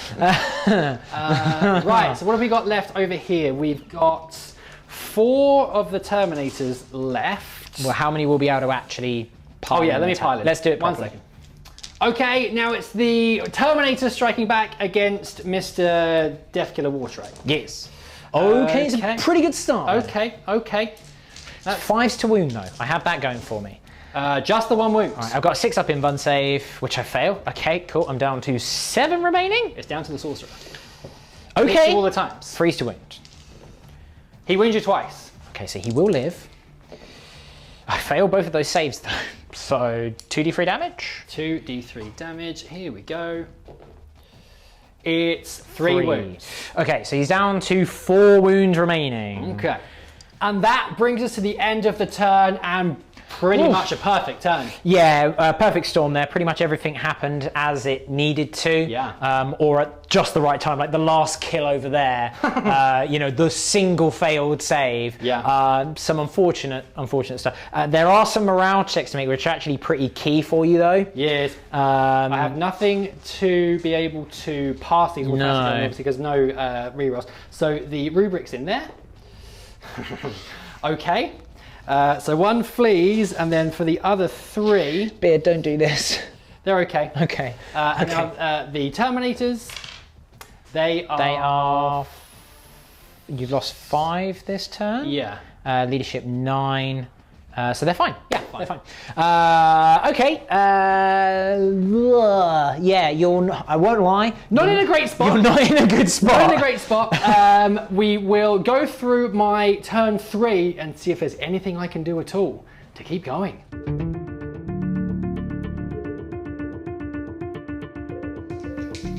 Right, so what have we got left over here? We've got 4 of the Terminators left. Well, how many will be able to actually pile? Oh yeah, let me attack? pile it. Let's do it One properly. second. Okay, now it's the Terminator striking back against Mr. Deathkiller Wartrite. Yes. Okay, it's Okay. a pretty good start. Okay. 5s to wound though. I have that going for me. Just the 1 wound. Right, I've got a 6 up in bun save, which I fail. Okay, cool. I'm down to 7 remaining. It's down to the sorcerer. Okay. Hits you all the times. 3s to wound. He wounds you twice. Okay, so he will live. I fail both of those saves though. So 2d3 damage. 2d3 damage. Here we go. It's 3 wounds. Okay, so he's down to 4 wounds remaining. Okay. And that brings us to the end of the turn and pretty Oof. much a perfect turn. Yeah, perfect storm there. Pretty much everything happened as it needed to. Yeah. Or at just the right time, like the last kill over there. You know, the single failed save. Yeah. Some unfortunate stuff. There are some morale checks to make, which are actually pretty key for you, though. Yes. I have nothing to be able to pass these automatically, obviously, because no rerolls. So the rubric's in there. Okay. So 1 flees, and then for the other 3, Beard, don't do this. they're okay. Okay. And now the Terminators, they are... You've lost 5 this turn. Yeah. Leadership 9. So they're fine. Yeah, Fine. they're fine. Okay. Yeah, I won't lie. Not in a great spot. You're not in a good spot. Not in a great spot. We will go through my turn 3 and see if there's anything I can do at all to keep going.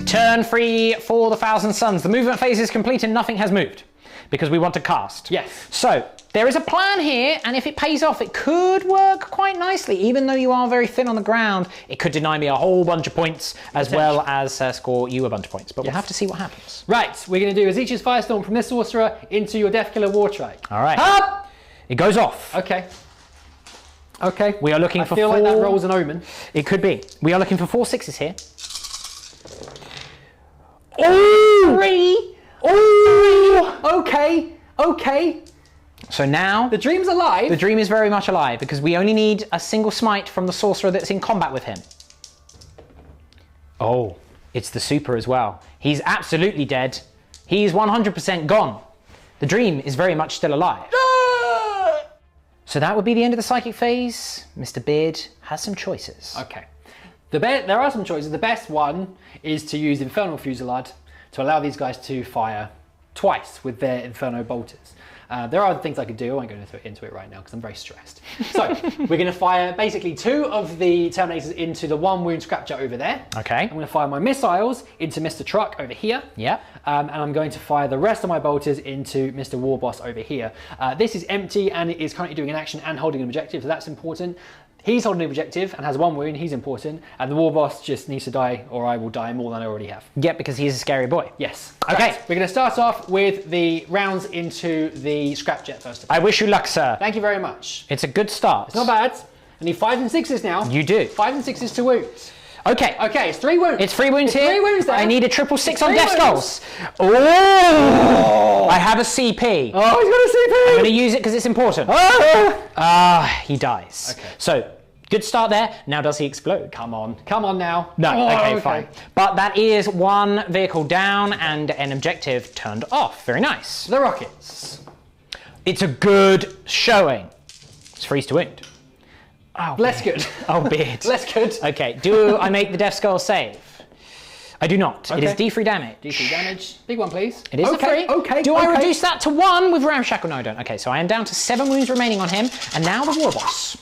Turn 3 for the Thousand Suns. The movement phase is complete and nothing has moved because we want to cast. Yes. So there is a plan here, and if it pays off, it could work quite nicely. Even though you are very thin on the ground, it could deny me a whole bunch of points as well as score you a bunch of points. But we'll have to see what happens. Right, we're going to do Tzeentch's Firestorm from this sorcerer into your Deathkiller Wartrite. All right. Up! It goes off. Okay. Okay. We are looking I for feel 4. like that rolls an omen. It could be. We are looking for 4 6s here. Oh! 3! Oh! Okay. So now The dream's alive. the dream is very much alive because we only need a single smite from the sorcerer that's in combat with him. Oh, it's the super as well. He's absolutely dead. He's 100% gone. The dream is very much still alive. So that would be the end of the psychic phase. Mr. Beard has some choices. Okay. There are some choices. The best one is to use Infernal Fusillade to allow these guys to fire twice with their Inferno bolters. There are other things I could do. I won't go into it right now because I'm very stressed. So we're going to fire basically 2 of the Terminators into the 1 wound Scrapjar over there. Okay. I'm going to fire my missiles into Mr. Truck over here. Yeah. And I'm going to fire the rest of my bolters into Mr. Warboss over here. This is empty and it is currently doing an action and holding an objective, so that's important. He's holding an objective and has 1 wound, he's important, and the Warboss just needs to die or I will die more than I already have. Yeah, because he's a scary boy. Yes. Okay. Right. We're going to start off with the rounds into the Scrapjet first of all. I wish you luck, sir. Thank you very much. It's a good start. It's not bad. I need 5s and 6s now. You do. 5s and 6s to wound. Okay. Okay, it's 3 wounds. It's 3 wounds here. 3 wounds there. I need a triple 6 on 3 Death wounds. Skulls. Oh! I have a CP. Oh, he's got a CP. I'm going to use it because it's important. He dies. Okay. So, good start there. Now does he explode? Come on now. No, Oh, okay, fine. But that is 1 vehicle down and an objective turned off. Very nice. The rockets. It's a good showing. It's freeze to wound. Oh, Less good. Oh, Beard. Less good. Okay, do I make the Death Skull save? I do not. Okay. It is D3 damage. D3 damage. Big one, please. It is okay, a 3. Okay. Do I reduce that to 1 with Ramshackle? No, I don't. Okay, so I am down to 7 wounds remaining on him. And now the Warboss.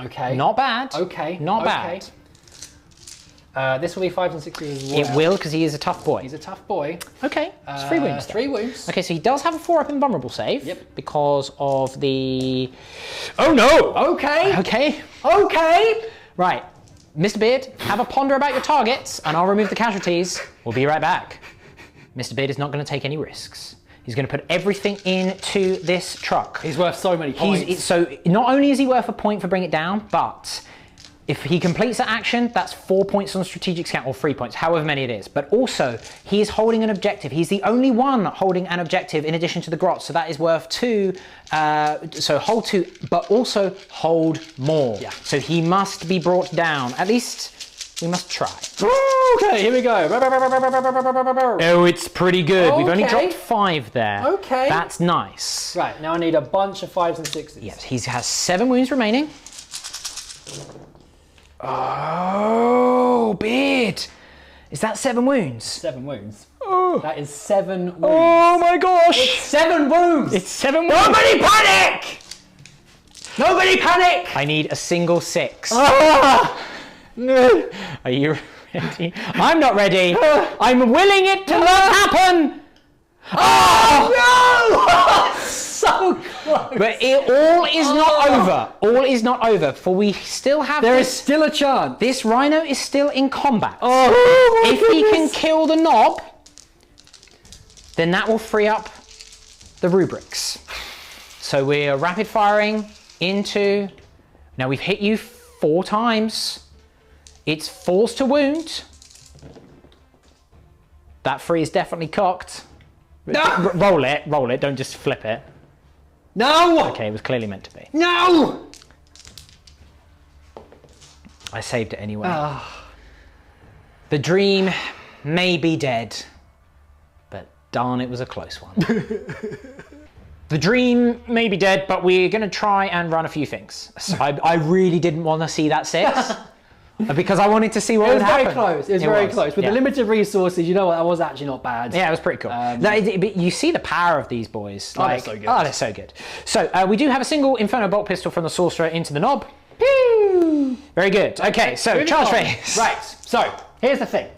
Okay. Not bad. Okay. Not okay. bad. This will be 5s and 6s as well. It will, because he is a tough boy. He's a tough boy. Okay, it's 3 wounds. 3 wounds. Okay, so he does have a 4 up in vulnerable save. Yep. Because of the... Oh no! Okay. Okay. Okay. Right. Mr. Beard, have a ponder about your targets, and I'll remove the casualties. We'll be right back. Mr. Beard is not going to take any risks. He's going to put everything into this truck. He's worth so many points. So not only is he worth a point for bring it down, but if he completes that action, that's 4 points on strategic scout, or 3 points, however many it is. But also, he is holding an objective. He's the only one holding an objective in addition to the grot, so that is worth 2. So hold 2, but also hold more. Yeah. So he must be brought down. At least we must try. Okay, here we go. Oh, it's pretty good. We've only Okay. dropped 5 there. Okay. That's nice. Right, now I need a bunch of 5s and 6s. Yes, he has 7 wounds remaining. Oh, Beard. Is that 7 wounds? 7 wounds. Oh. That is 7 wounds. Oh my gosh. 7 wounds. It's 7 wounds. Nobody panic! Nobody panic! I need a single 6. Ah! No. Are you ready? I'm not ready. I'm willing it to not happen. Oh no! So close. But all is not over. All is not over, for we still have There is this. still a chance. This rhino is still in combat. Oh my If he can goodness. kill the knob, then that will free up the rubrics. So we're rapid firing into... Now we've hit you 4 times. It's falls to wound. That 3 is definitely cocked. No! Roll it, don't just flip it. No! Okay, it was clearly meant to be. No! I saved it anyway. Ah. The dream may be dead, but darn, it was a close one. The dream may be dead, but we're going to try and run a few things. So I really didn't want to see that 6. Because I wanted to see what It would was happen. very close. It was very close. With yeah. the limited resources, you know what? That was actually not bad. Yeah, it was pretty cool. But you see the power of these boys. they're so good. Oh, they're so good. So we do have a single Inferno bolt pistol from the sorcerer into the knob. Pew! Very good. Okay, so Moving charge on. phase. Right, so here's the thing.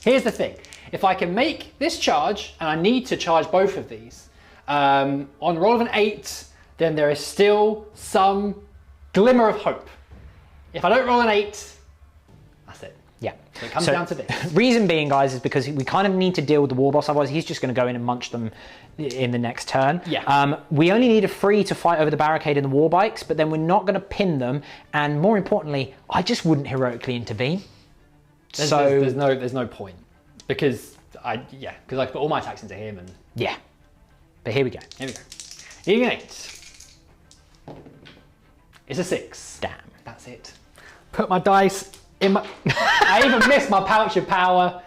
Here's the thing. If I can make this charge, and I need to charge both of these, on a roll of an 8, then there is still some glimmer of hope. If I don't roll an 8, that's it. Yeah. So it comes down to this. Reason being, guys, is because we kind of need to deal with the war boss, otherwise he's just going to go in and munch them in the next turn. Yeah. We only need a 3 to fight over the barricade and the war bikes, but then we're not going to pin them, and more importantly, I just wouldn't heroically intervene. There's no point. Because I put all my attacks into him and... Yeah. But here we go. Here we go. Eating an 8. It's a 6. Damn. That's it. Put my dice I even missed my pouch of power.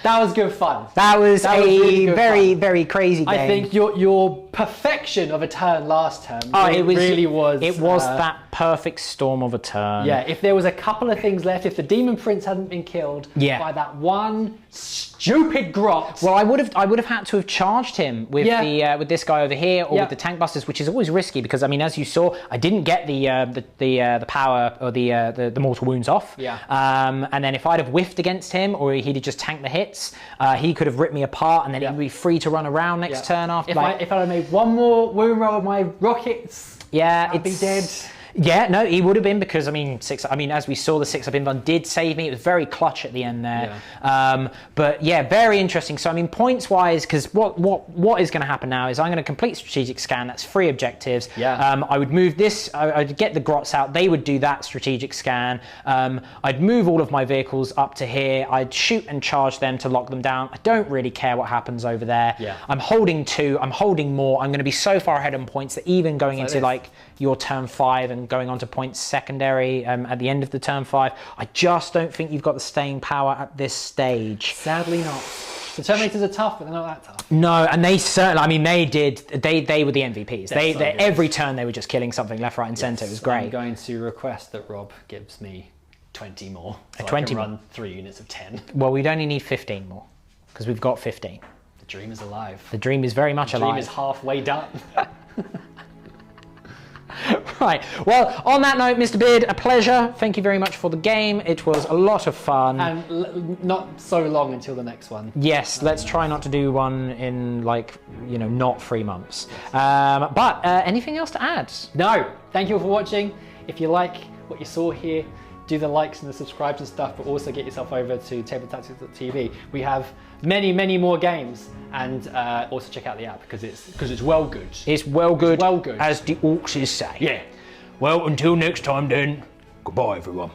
That was good fun. That was really good very, fun. very crazy game. I think your perfection of a turn last turn really was. It was that perfect storm of a turn. Yeah, if there was a couple of things left, if the Demon Prince hadn't been killed by that one stupid grot. Well, I would have had to have charged him with with this guy over here or with the tank busters, which is always risky because I mean, as you saw, I didn't get the power or the mortal wounds off. Yeah. And then if I'd have whiffed against him or he'd have just tanked the hits, he could have ripped me apart, and then he'd be free to run around next turn after. If I had made one more wound roll with my rockets, I'd be dead. Yeah, no, he would have been because I mean, as we saw, the 6-up invuln did save me. It was very clutch at the end there. Yeah. But yeah, very interesting. So I mean, points wise, because what is going to happen now is I'm going to complete strategic scan. That's 3 objectives. Yeah. I would move this. I'd get the grots out. They would do that strategic scan. I'd move all of my vehicles up to here. I'd shoot and charge them to lock them down. I don't really care what happens over there. Yeah. I'm holding 2. I'm holding more. I'm going to be so far ahead on points that even going into like your turn 5 and going on to points secondary at the end of the turn 5, I just don't think you've got the staying power at this stage. Sadly not. The Terminators are tough, but they're not that tough. No, and they certainly, I mean, they were the MVPs. They every turn they were just killing something left, right and centre. It was great. I'm going to request that Rob gives me 20 more. So 20 I can more. run 3 units of 10. Well, we'd only need 15 more because we've got 15. The dream is alive. The dream is very much alive. The dream is halfway done. Right, well, on that note, Mr. Beard, a pleasure. Thank you very much for the game. It was a lot of fun. And not so long until the next one. Yes, let's try not to do one in, like, you know, not 3 months. But anything else to add? No. Thank you all for watching. If you like what you saw here, do the likes and the subscribes and stuff, but also get yourself over to tabletactics.tv. We have many more games, and also check out the app because it's well good. It's well good, well good, as the Orks say. Yeah. Well, until next time then, goodbye everyone.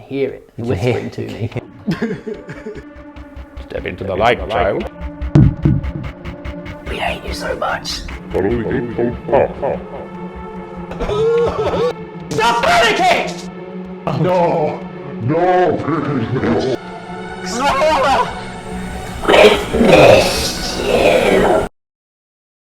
Hear it. You're whispering to me. Step into the light, child. We hate you so much. Follow the Eightfold Path. Stop panicking! No, please, no. With me.